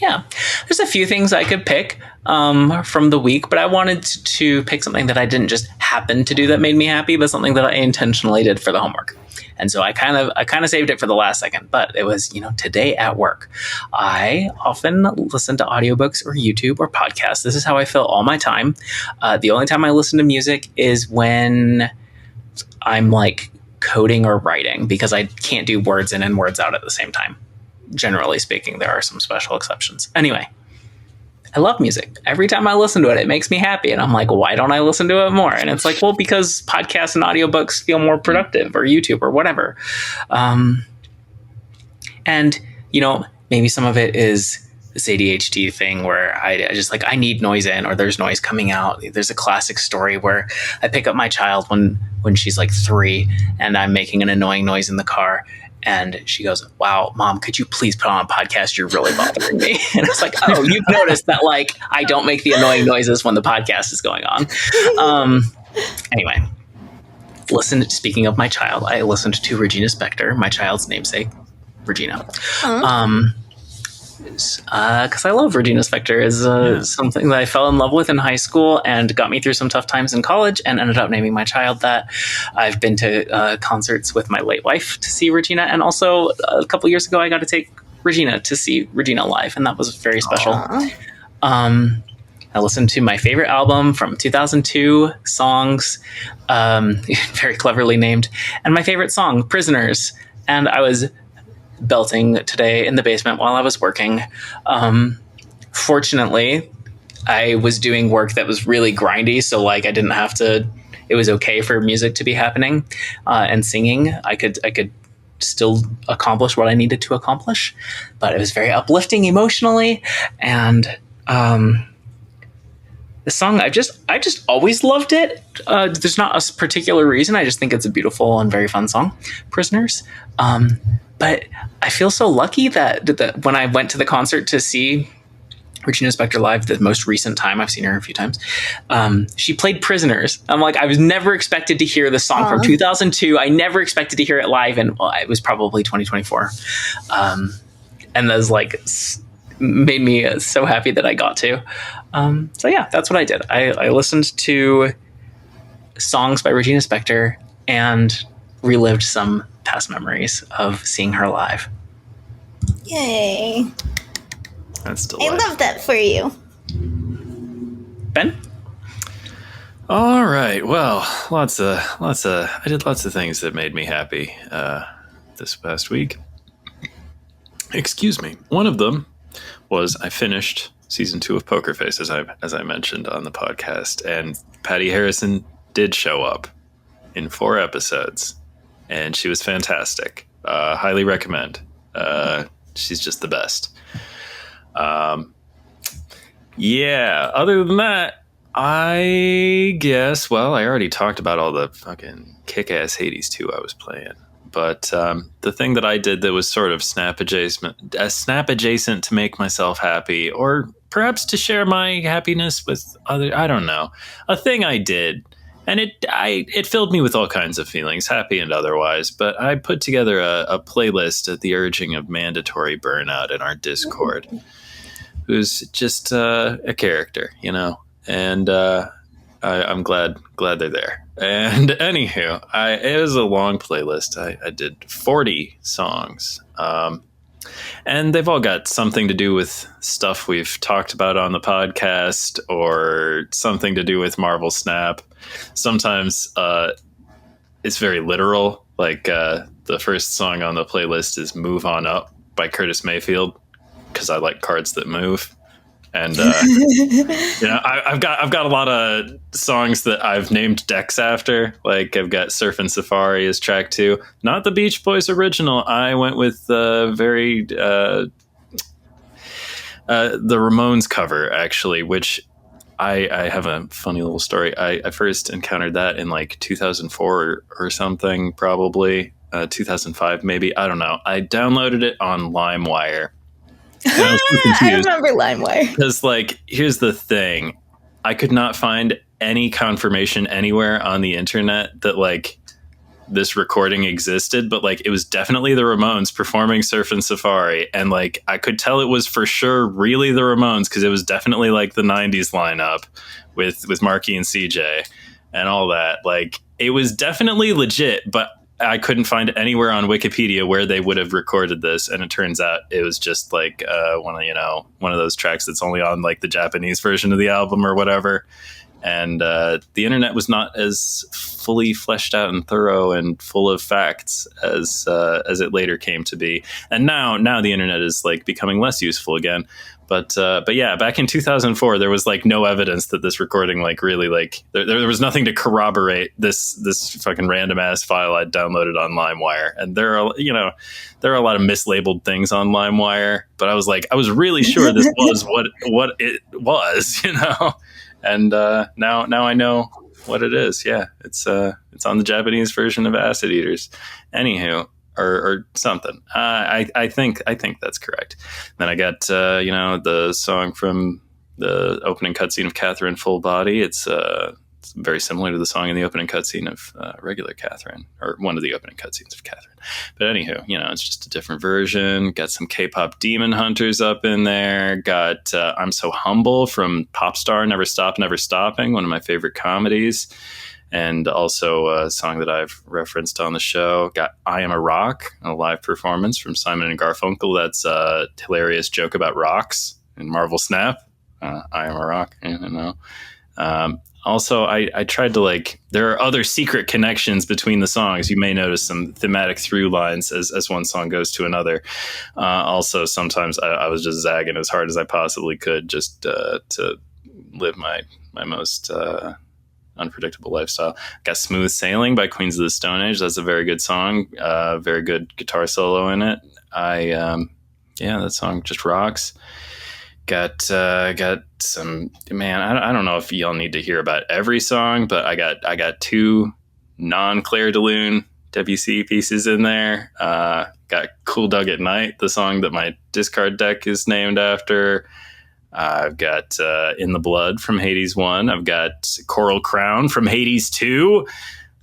Yeah. There's a few things I could pick. from the week, but I wanted to pick something that I didn't just happen to do that made me happy, but something that I intentionally did for the homework. And so I kind of saved it for the last second, but it was, today at work. I often listen to audiobooks or YouTube or podcasts. This is how I fill all my time. The only time I listen to music is when I'm like coding or writing, because I can't do words in and words out at the same time. Generally speaking, there are some special exceptions. Anyway, I love music. Every time I listen to it, it makes me happy. And I'm like, why don't I listen to it more? And it's like, well, because podcasts and audiobooks feel more productive, or YouTube or whatever. And, maybe some of it is this ADHD thing where I just like, I need noise in, or there's noise coming out. There's a classic story where I pick up my child when she's like 3 and I'm making an annoying noise in the car. And she goes, wow, Mom, could you please put on a podcast? You're really bothering me. And it's like, oh, you've noticed that like I don't make the annoying noises when the podcast is going on. Anyway, speaking of my child, I listened to Regina Spektor, my child's namesake, Regina. Because I love Regina Spektor is something that I fell in love with in high school and got me through some tough times in college, and ended up naming my child that. I've been to concerts with my late wife to see Regina, and also a couple years ago I got to take Regina to see Regina live, and that was very special. I listened to my favorite album from 2002, Songs, very cleverly named, and my favorite song, Prisoners, and I was belting today in the basement while I was working. Fortunately, I was doing work that was really grindy, so like I didn't have to. It was okay for music to be happening and singing. I could still accomplish what I needed to accomplish, but it was very uplifting emotionally. And the song, I just always loved it. There's not a particular reason. I just think it's a beautiful and very fun song, Prisoners. But I feel so lucky that when I went to the concert to see Regina Spektor live, the most recent time, I've seen her a few times, she played Prisoners. I'm like, I was never expected to hear the song from 2002. I never expected to hear it live, and it was probably 2024. And that was like made me so happy that I got to. So yeah, that's what I did. I listened to songs by Regina Spektor and relived some past memories of seeing her live. Yay. That's delightful. I love that for you. Ben? All right. Well, I did lots of things that made me happy this past week. Excuse me. One of them was I finished season 2 of Poker Face, as I mentioned on the podcast, and Patty Harrison did show up in 4 episodes, and she was fantastic. Highly recommend. She's just the best. Yeah, other than that, I guess, well, I already talked about all the fucking kick-ass Hades 2 I was playing. But the thing that I did that was sort of snap adjacent to make myself happy, or perhaps to share my happiness with other, I don't know, a thing I did. And it filled me with all kinds of feelings, happy and otherwise. But I put together a playlist at the urging of Mandatory Burnout in our Discord, who's just a character, and I'm glad they're there. And anywho, it was a long playlist. I did 40 songs, and they've all got something to do with stuff we've talked about on the podcast, or something to do with Marvel Snap. Sometimes it's very literal. Like the first song on the playlist is "Move On Up" by Curtis Mayfield, because I like cards that move. And I've got a lot of songs that I've named decks after. Like I've got "Surf and Safari" as track 2, not the Beach Boys original. I went with the Ramones cover, actually, which I have a funny little story. I first encountered that in like 2004 or something, probably 2005, maybe. I don't know. I downloaded it on LimeWire. I remember LimeWire. Because, like, here's the thing. I could not find any confirmation anywhere on the internet that, like, this recording existed, but like it was definitely the Ramones performing Surfin' Safari, and like I could tell it was for sure really the Ramones because it was definitely like the 90s lineup with Marky and CJ and all that. Like it was definitely legit, but I couldn't find anywhere on Wikipedia where they would have recorded this, and it turns out it was just like one of those tracks that's only on like the Japanese version of the album or whatever. And the internet was not as fully fleshed out and thorough and full of facts as it later came to be. And now the internet is like becoming less useful again. But yeah, back in 2004, there was like no evidence that this recording like really like there was nothing to corroborate this fucking random ass file I'd downloaded on LimeWire. And there are a lot of mislabeled things on LimeWire, but I was really sure this was what it was, And now I know what it is. Yeah, it's on the Japanese version of Acid Eaters. Anywho, or something. I think that's correct. Then I got the song from the opening cutscene of Catherine Full Body. It's very similar to the song in the opening cutscene of regular Catherine, or one of the opening cutscenes of Catherine. But anywho, it's just a different version. Got some K-pop Demon Hunters up in there. Got I'm So Humble from Popstar, Never Stop, Never Stopping, one of my favorite comedies. And also a song that I've referenced on the show. Got I Am a Rock, a live performance from Simon and Garfunkel. That's a hilarious joke about rocks in Marvel Snap. I Am a Rock, also, I tried to there are other secret connections between the songs. You may notice some thematic through lines as one song goes to another. Also, sometimes I was just zagging as hard as I possibly could just to live my most unpredictable lifestyle. Got Smooth Sailing by Queens of the Stone Age. That's a very good song. Very good guitar solo in it. That song just rocks. Got some, man, I don't know if y'all need to hear about every song, but I got two non-Claire de Lune WC pieces in there. Got Cool Dug at Night, the song that my discard deck is named after. I've got In the Blood from Hades 1. I've got Coral Crown from Hades 2.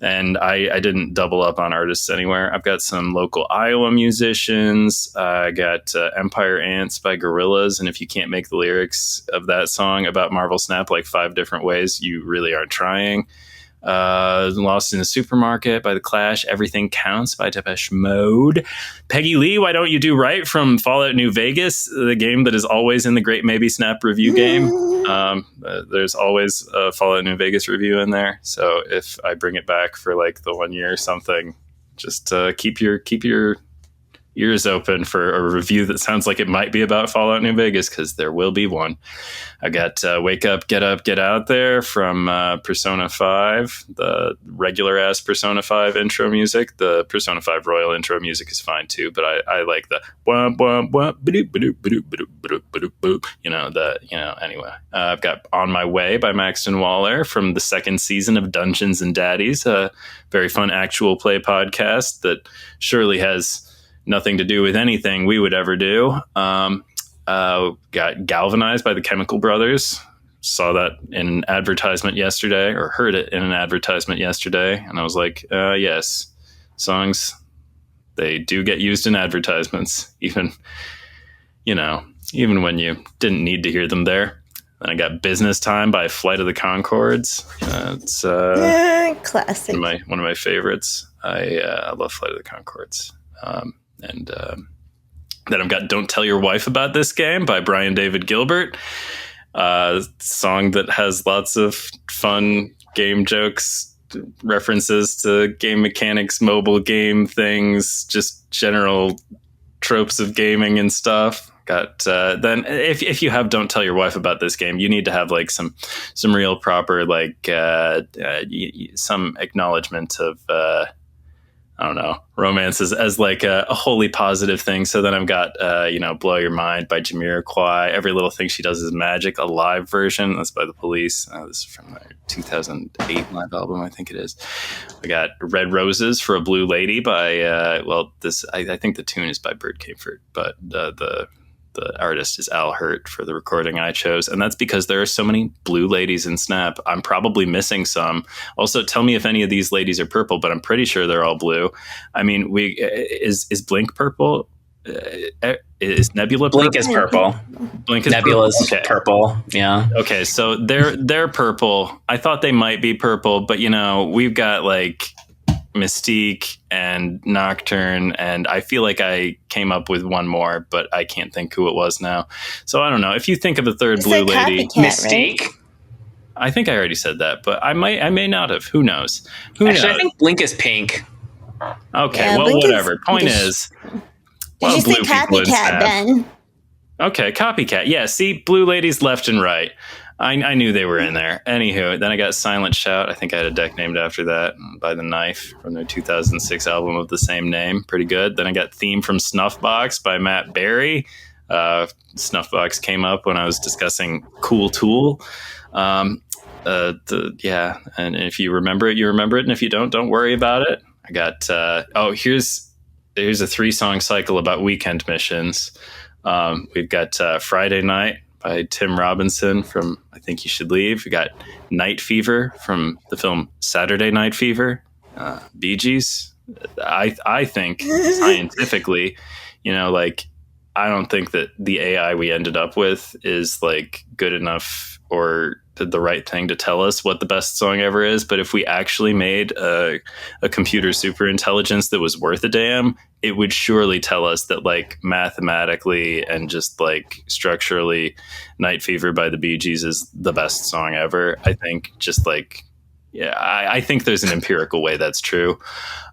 And I didn't double up on artists anywhere. I've got some local Iowa musicians. I got Empire Ants by Gorillaz. And if you can't make the lyrics of that song about Marvel Snap like 5 different ways, you really aren't trying. Lost in the Supermarket by The Clash. Everything Counts by Depeche Mode. Peggy Lee, Why Don't You Do Right from Fallout New Vegas, the game that is always in the Great Maybe Snap review game. There's always a Fallout New Vegas review in there. So if I bring it back for like the 1 year or something, just keep your ears open for a review that sounds like it might be about Fallout New Vegas, because there will be one. I got Wake Up, Get Out There from Persona 5, the regular ass Persona 5 intro music. The Persona 5 Royal intro music is fine too, but I like the anyway. I've got On My Way by Maxton Waller from the 2nd season of Dungeons and Daddies, a very fun actual play podcast that surely has nothing to do with anything we would ever do. Got Galvanized by the Chemical Brothers. Saw that in an advertisement yesterday, or heard it in an advertisement yesterday, and I was like, yes, songs, they do get used in advertisements, even when you didn't need to hear them there. Then I got Business Time by Flight of the Conchords. It's classic. One of my favorites. I love Flight of the Conchords. And then I've got Don't Tell Your Wife About This Game by Brian David Gilbert. Song that has lots of fun game jokes, references to game mechanics, mobile game things, just general tropes of gaming and stuff. Got then if you have Don't Tell Your Wife About This Game, you need to have like some real proper some acknowledgement of I don't know, romance as like a wholly positive thing. So then I've got, Blow Your Mind by Jamiroquai. Every Little Thing She Does Is Magic, a live version. That's by The Police. This is from their 2008 live album, I think it is. I got Red Roses for a Blue Lady by, I think the tune is by Bert Kaempfert, but the The artist is Al Hurt for the recording I chose. And that's because there are so many blue ladies in Snap. I'm probably missing some. Also, tell me if any of these ladies are purple, but I'm pretty sure they're all blue. I mean, is Blink purple? Is Nebula purple? Blink is purple. Blink is Nebula's purple. Okay. Purple. Yeah. Okay, so they're purple. I thought they might be purple, but we've got like Mystique and Nocturne, and I feel like I came up with one more, but I can't think who it was now. So I don't know. If you think of a third blue lady, Mystique. Right? I think I already said that, but I may not have. Who knows? Actually, knows? I think Blink is pink. Okay, yeah, well, Blink whatever. Point is, did you say copycat then? Okay, copycat. Yeah, see, blue ladies left and right. I knew they were in there. Anywho, then I got Silent Shout. I think I had a deck named after that by The Knife from their 2006 album of the same name. Pretty good. Then I got Theme from Snuffbox by Matt Berry. Snuffbox came up when I was discussing Cool Tool. And if you remember it, you remember it. And if you don't worry about it. I got, here's a 3-song cycle about weekend missions. We've got Friday Night by Tim Robinson from I Think You Should Leave. We got Night Fever from the film Saturday Night Fever. Bee Gees. I think scientifically, I don't think that the AI we ended up with is like good enough or the right thing to tell us what the best song ever is. But if we actually made a computer super intelligence that was worth a damn, it would surely tell us that, like, mathematically and just like structurally, Night Fever by the Bee Gees is the best song ever. I think I think there's an empirical way that's true.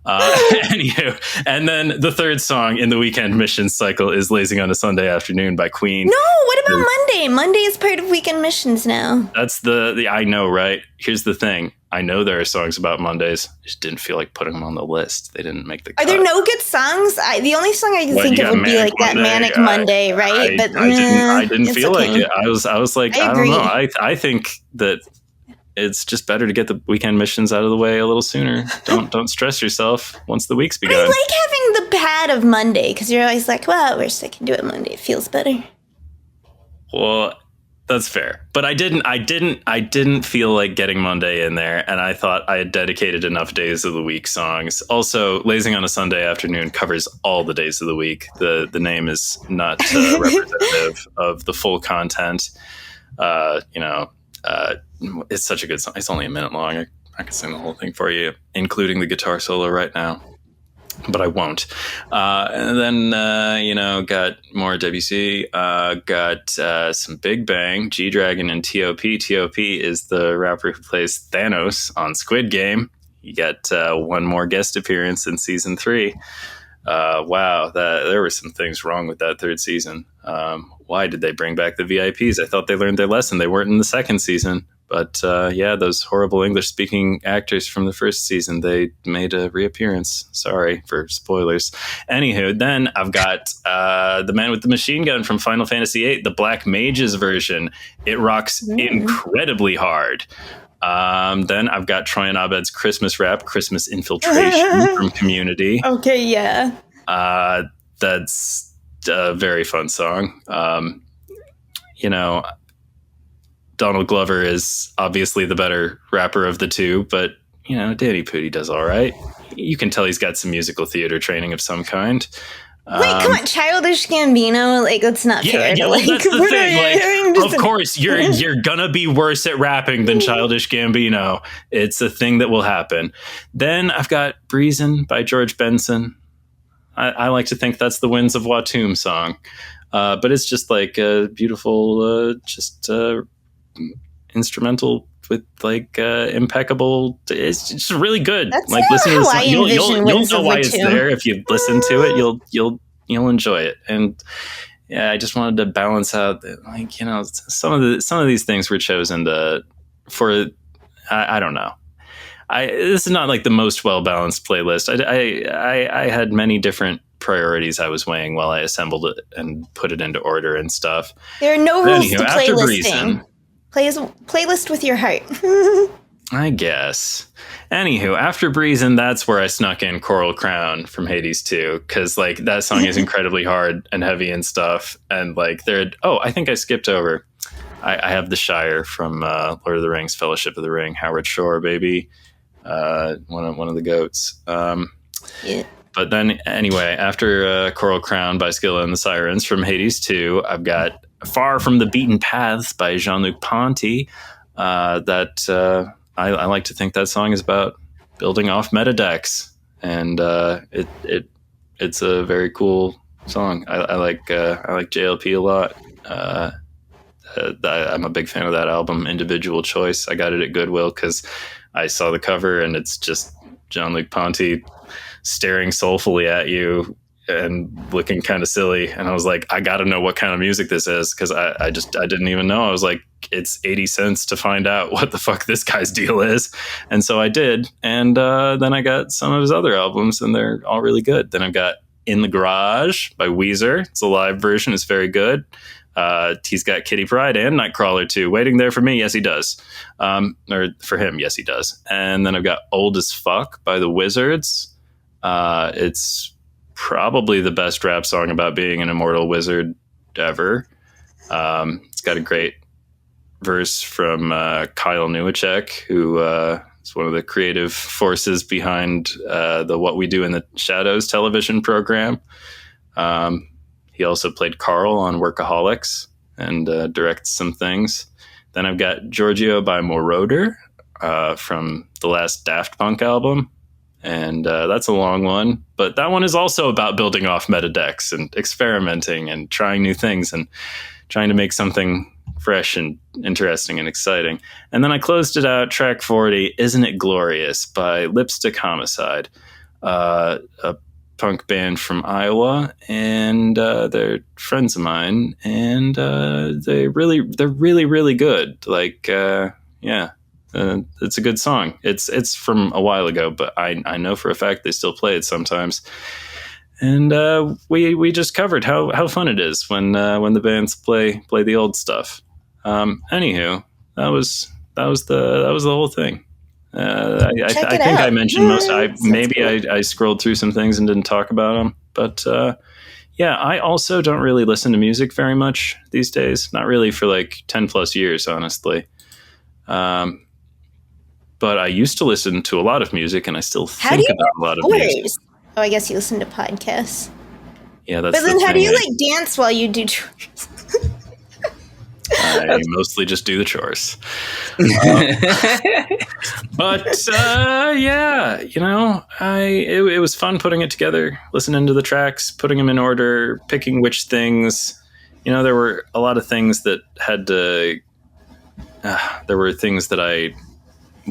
Anywho, and then the third song in the weekend missions cycle is Lazing on a Sunday Afternoon by Queen. No, what about Monday? Monday is part of weekend missions now. That's the I know, right? Here's the thing. I know there are songs about Mondays. I just didn't feel like putting them on the list. They didn't make the cut. Are there no good songs? The only song I can think of would be like that Manic Monday, right? I didn't feel like it. I was like, I don't know. I think that it's just better to get the weekend missions out of the way a little sooner. Don't stress yourself once the week's begun. I like having the pad of Monday because you're always like, well, I wish I could do it Monday. It feels better. Well, that's fair, but I didn't feel like getting Monday in there, and I thought I had dedicated enough days of the week songs. Also, Lazing on a Sunday Afternoon covers all the days of the week. The name is not representative of the full content. It's such a good song. It's only a minute long. I could sing the whole thing for you, including the guitar solo right now, but I won't. And then, got more Debussy, got some Big Bang, G-Dragon, and T.O.P. T.O.P. is the rapper who plays Thanos on Squid Game. He got one more guest appearance in season 3. Wow, there were some things wrong with that third season. Why did they bring back the VIPs? I thought they learned their lesson. They weren't in the second season. But those horrible English-speaking actors from the first season, they made a reappearance. Sorry for spoilers. Anywho, then I've got the man with the machine gun from Final Fantasy VIII, the Black Mages version. It rocks incredibly hard. Then I've got Troy and Abed's Christmas rap, Christmas Infiltration from Community. Okay, yeah. That's a very fun song. Donald Glover is obviously the better rapper of the two, but, Danny Pudi does all right. You can tell he's got some musical theater training of some kind. Wait, come on, Childish Gambino? Like, that's not fair. Yeah, well, that's the thing. Like, of course, you're gonna be worse at rapping than Childish Gambino. It's a thing that will happen. Then I've got Breezin' by George Benson. I like to think that's the Winds of Watum song. But it's just like a beautiful, instrumental with like impeccable. It's just really good. That's like listen to the song. You'll know why it's Watum. there if you listen to it. You'll enjoy it. And yeah, I just wanted to balance out some of these things were chosen for I don't know. This is not like the most well balanced playlist. I had many different priorities I was weighing while I assembled it and put it into order and stuff. There are no rules to after playlisting. Breezin', Playlist with your heart. I guess. Anywho, after Breezin', that's where I snuck in Coral Crown from Hades 2, because like that song is incredibly hard and heavy and stuff. And like I think I skipped over. I have the Shire from Lord of the Rings, Fellowship of the Ring, Howard Shore, baby. One of the goats. Yeah. But then anyway, after Coral Crown by Scylla and the Sirens from Hades 2, I've got Far from the Beaten Paths by Jean-Luc Ponty. That I like to think that song is about building off meta decks, and it's a very cool song. I like JLP a lot. I'm a big fan of that album, Individual Choice. I got it at Goodwill because I saw the cover and it's just Jean-Luc Ponty staring soulfully at you and looking kind of silly, and I was like, I gotta know what kind of music this is, because I didn't even know. I was like, it's 80 cents to find out what the fuck this guy's deal is, and so I did, and then I got some of his other albums, and they're all really good. Then I've got In the Garage by Weezer. It's a live version. It's very good. He's got Kitty Pryde and Nightcrawler too. Waiting There for Me, yes he does. Or for him, yes he does. And then I've got Old as Fuck by the Wizards. It's probably the best rap song about being an immortal wizard ever. It's got a great verse from Kyle Newacek, who is one of the creative forces behind the What We Do in the Shadows television program. He also played Carl on Workaholics and directs some things. Then I've got Giorgio by Moroder from the last Daft Punk album. And that's a long one, but that one is also about building off meta decks and experimenting and trying new things and trying to make something fresh and interesting and exciting. And then I closed it out, track 40, Isn't It Glorious by Lipstick Homicide, a punk band from Iowa, and they're friends of mine, and they're really good. Like, yeah. It's a good song. It's from a while ago, but I know for a fact they still play it sometimes. And we just covered how fun it is when the bands play the old stuff. Anywho, that was the whole thing. I think I mentioned most. I scrolled through some things and didn't talk about them, but yeah, I also don't really listen to music very much these days. Not really for like 10 plus years, honestly. But I used to listen to a lot of music, and I still think about a lot of music. Oh, I guess you listen to podcasts. Yeah, that's. But then, how do you like dance while you do chores? I mostly just do the chores. But yeah, you know, it was fun putting it together, listening to the tracks, putting them in order, picking which things. You know, there were a lot of things that had to. There were things that I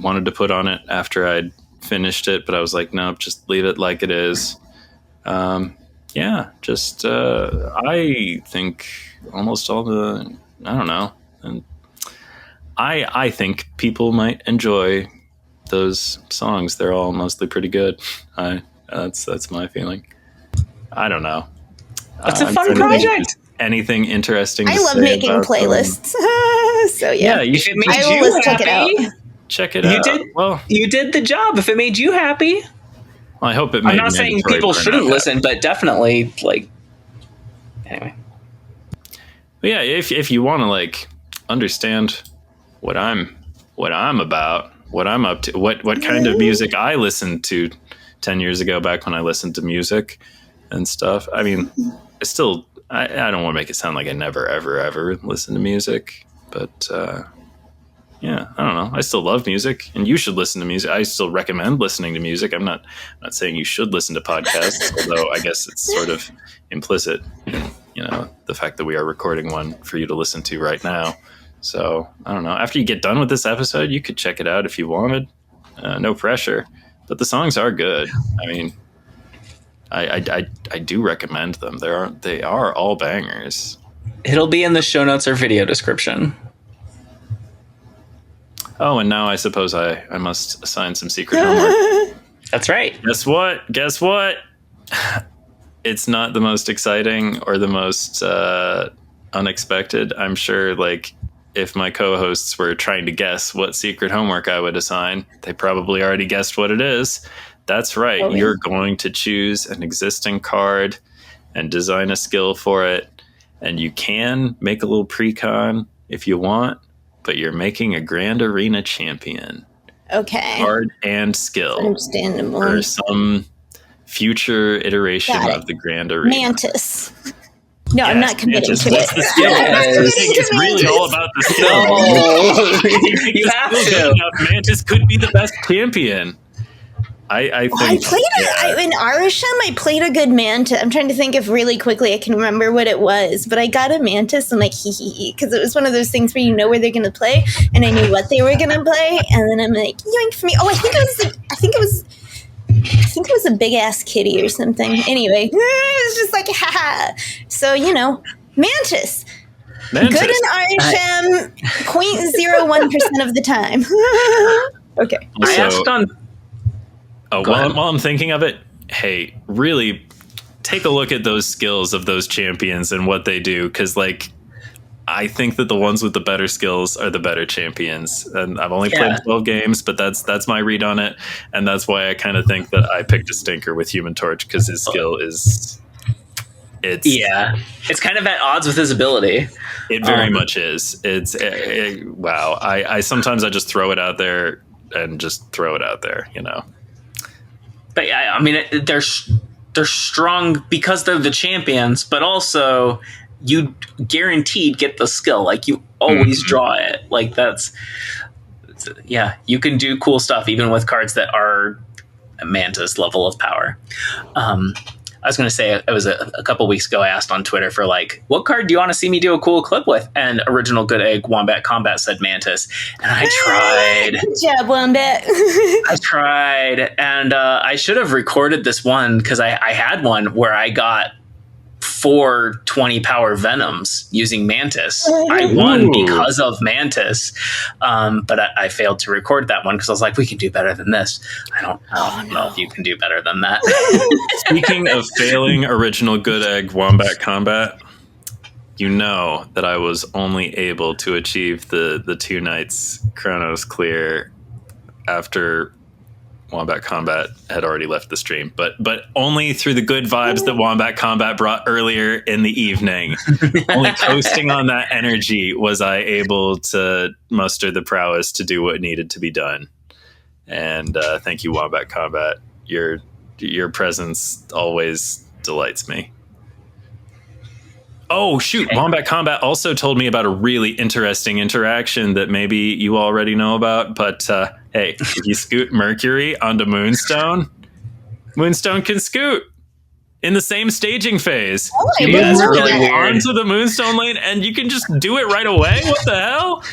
wanted to put on it after I'd finished it, but I was like, nope, just leave it like it is. Yeah, just I think almost all the, I don't know, and I think people might enjoy those songs. They're all mostly pretty good. That's my feeling. I don't know. It's a fun project. Anything interesting? I love making playlists. So yeah, if it made you happy, check it out. Well, you did the job. If it made you happy, well, I hope it made. I'm not saying people shouldn't listen, but definitely, like, anyway. But yeah, if you want to like understand what I'm about, what I'm up to, what kind of music I listened to 10 years ago, back when I listened to music and stuff. I mean, I don't want to make it sound like I never ever listen to music, but yeah, I don't know. I still love music, and you should listen to music. I still recommend listening to music. I'm not saying you should listen to podcasts, although I guess it's sort of implicit in, you know, the fact that we are recording one for you to listen to right now. So I don't know. After you get done with this episode, you could check it out if you wanted. No pressure, but the songs are good. I mean, I do recommend them. They are all bangers. It'll be in the show notes or video description. Oh, and now I suppose I must assign some secret homework. That's right. Guess what? It's not the most exciting or the most unexpected. I'm sure, like, if my co-hosts were trying to guess what secret homework I would assign, they probably already guessed what it is. That's right. Oh, You're going to choose an existing card and design a skill for it. And you can make a little pre-con if you want, but you're making a Grand Arena champion. Okay. Card and skill. Understandable. For some future iteration of the Grand Arena. Mantis. No, yes, I'm not committing to What's it. the skill? It's really all about the skill. No. You have to. Mantis could be the best champion. I think in Arisham, I played a good Mantis. I'm trying to think if really quickly I can remember what it was, but I got a Mantis and like because it was one of those things where you know where they're going to play, and I knew what they were going to play, and then I'm like, yoink for me. Oh, I think it was a big ass kitty or something. Anyway, it was just like haha. So Mantis. Good in Arisham, 0.01% of the time. Okay. I asked on. While I'm thinking of it, hey, really take a look at those skills of those champions and what they do, because I think that the ones with the better skills are the better champions. And I've only played 12 games, but that's my read on it, and that's why I kind of think that I picked a stinker with Human Torch, because his skill is it's kind of at odds with his ability. It very much is. Wow. I sometimes I just throw it out there and just throw it out there, But yeah, I mean, they're strong because they're the champions, but also you guaranteed get the skill. Like you always draw it. Like you can do cool stuff even with cards that are Mantis level of power. I was going to say, it was a couple weeks ago, I asked on Twitter for what card do you want to see me do a cool clip with? And Original Good Egg Wombat Combat said Mantis. And I tried. Good job, Wombat. I tried. And I should have recorded this one because I had one where I got 4 20 power Venoms using Mantis. I won because of Mantis. But I failed to record that one because I was like, we can do better than this. I don't know if you can do better than that. Speaking of failing Original Good Egg Wombat Combat, you know that I was only able to achieve the 2 nights Chronos clear after Wombat Combat had already left the stream, but only through the good vibes that Wombat Combat brought earlier in the evening. Only coasting on that energy was I able to muster the prowess to do what needed to be done. And thank you, Wombat Combat. Your presence always delights me. Oh, shoot. Wombat Combat also told me about a really interesting interaction that maybe you already know about. But, hey, if you scoot Mercury onto Moonstone, Moonstone can scoot in the same staging phase. Oh, you that's move really weird. onto the Moonstone lane, and you can just do it right away? What the hell?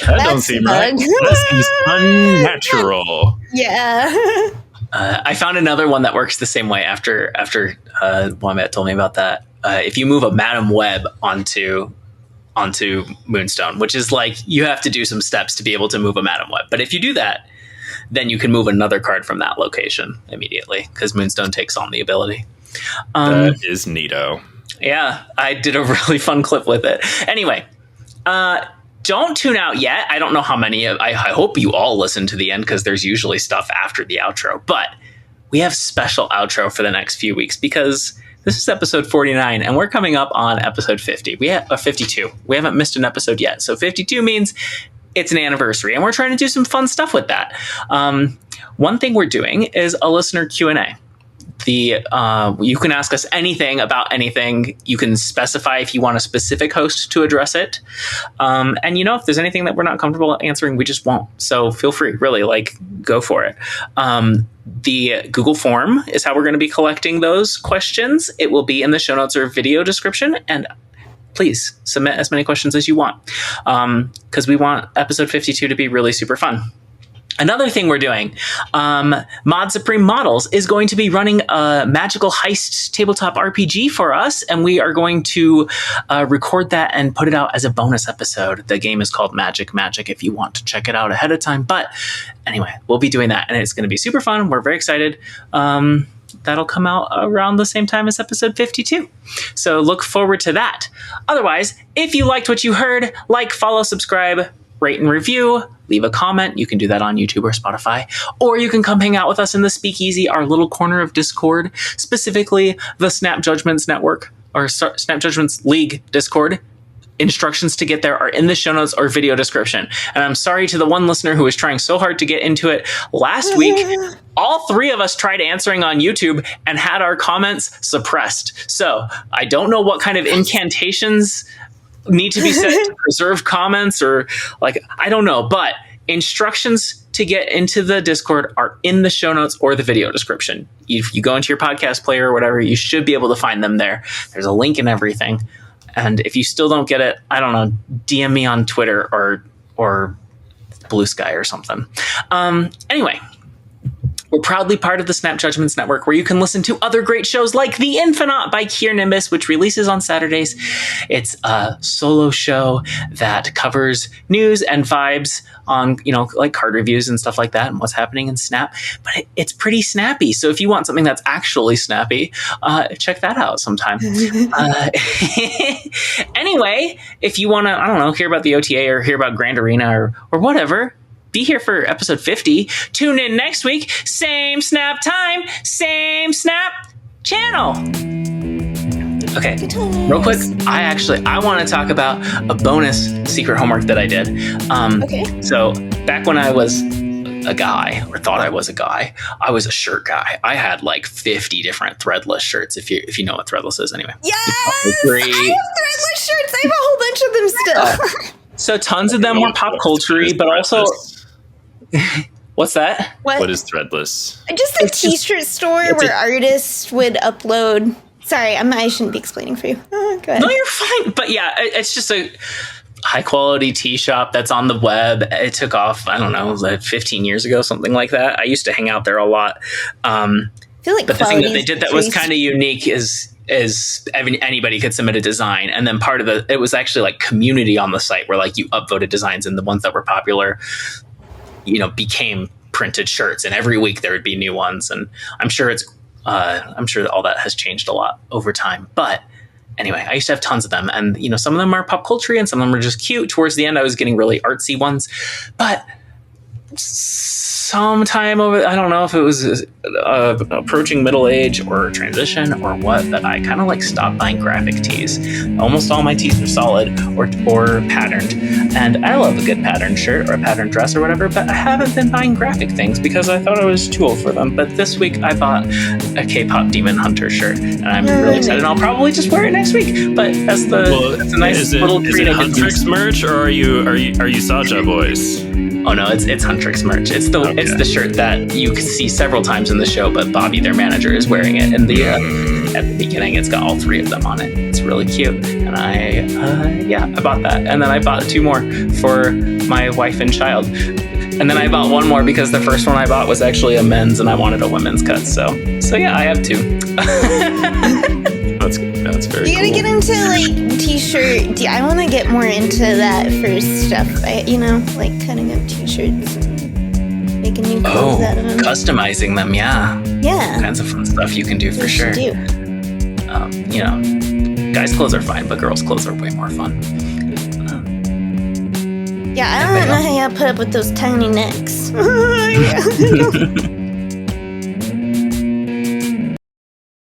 That don't seem right. That seems unnatural. Yeah. I found another one that works the same way after Wombat told me about that. If you move a Madam Web onto Moonstone, which is you have to do some steps to be able to move a Madam Web. But if you do that, then you can move another card from that location immediately because Moonstone takes on the ability. That is neato. Yeah, I did a really fun clip with it. Anyway, don't tune out yet. I don't know how many. I hope you all listen to the end because there's usually stuff after the outro. But we have special outro for the next few weeks because this is episode 49, and we're coming up on episode 50. We have 52. We haven't missed an episode yet. So 52 means it's an anniversary, and we're trying to do some fun stuff with that. One thing we're doing is a listener Q&A. You can ask us anything about anything. You can specify if you want a specific host to address it. And if there's anything that we're not comfortable answering, we just won't. So feel free, really, go for it. The Google form is how we're going to be collecting those questions. It will be in the show notes or video description. And please submit as many questions as you want, because we want episode 52 to be really super fun. Another thing we're doing, Mod Supreme Models is going to be running a magical heist tabletop RPG for us, and we are going to record that and put it out as a bonus episode. The game is called Magic if you want to check it out ahead of time. But anyway, we'll be doing that, and it's going to be super fun. We're very excited. that'll come out around the same time as episode 52. So look forward to that. Otherwise, if you liked what you heard, like, follow, subscribe, rate and review, leave a comment. You can do that on YouTube or Spotify, or you can come hang out with us in the Speakeasy, our little corner of Discord, specifically the Snap Judgments Network or Snap Judgments League Discord. Instructions to get there are in the show notes or video description. And I'm sorry to the one listener who was trying so hard to get into it last week. All three of us tried answering on YouTube and had our comments suppressed. So I don't know what kind of incantations need to be set to preserve comments, or like, I don't know, but instructions to get into the Discord are in the show notes or the video description. If you go into your podcast player or whatever, you should be able to find them there. There's a link and everything. And if you still don't get it, I don't know, DM me on Twitter or Blue Sky or something. Anyway, we're proudly part of the Snap Judgments Network, where you can listen to other great shows like The Infonaut by Kier Nimbus, which releases on Saturdays. It's a solo show that covers news and vibes on, like card reviews and stuff like that and what's happening in Snap. But it's pretty snappy. So if you want something that's actually snappy, check that out sometime. Anyway, if you want to, I don't know, hear about the OTA or hear about Grand Arena or whatever, be here for episode 50. Tune in next week. Same Snap time, same Snap channel. Okay, real quick, I want to talk about a bonus secret homework that I did. Okay. So back when I was a guy, or thought I was a guy, I was a shirt guy. I had like 50 different threadless shirts, if you know what threadless is anyway. Yes! I have threadless shirts. I have a whole bunch of them still. So tons of them were pop culture-y, but also... What's that? What is threadless? Just a t-shirt store where artists would upload... Sorry, I shouldn't be explaining for you. Go ahead. No, you're fine. But yeah, it's just a high-quality tee shop that's on the web. It took off, I don't know, like 15 years ago, something like that. I used to hang out there a lot. I feel like but the thing that they did that was kind of unique is anybody could submit a design, and then part of it was actually like community on the site where like you upvoted designs, and the ones that were popular, became printed shirts, and every week there would be new ones. And I'm sure that all that has changed a lot over time. But anyway, I used to have tons of them, and some of them are pop culture and some of them are just cute. Towards the end, I was getting really artsy ones, but sometime over, I don't know if it was approaching middle age or transition or what, that I kind of like stopped buying graphic tees. Almost all my tees are solid or patterned, and I love a good patterned shirt or a patterned dress or whatever, but I haven't been buying graphic things because I thought I was too old for them. But this week I bought a K-pop Demon Hunter shirt, and I'm really excited, and I'll probably just wear it next week. But that's a nice little treat. Is it Huntrix merch, or are you Saja boys? Oh no, it's Huntrix merch. It's the shirt that you can see several times in the show, but Bobby, their manager, is wearing it. And at the beginning, it's got all three of them on it. It's really cute, and I bought that, and then I bought 2 more for my wife and child, and then I bought 1 more because the first one I bought was actually a men's, and I wanted a women's cut. So yeah, I have 2. That's very cool. You gotta get into like t-shirt. I want to get more into that first stuff. Like cutting up t-shirts and making new clothes out of them. Customizing them, yeah. Yeah. All kinds of fun stuff you can do for sure. Guys' clothes are fine, but girls' clothes are way more fun. Yeah, I don't know how y'all put up with those tiny necks.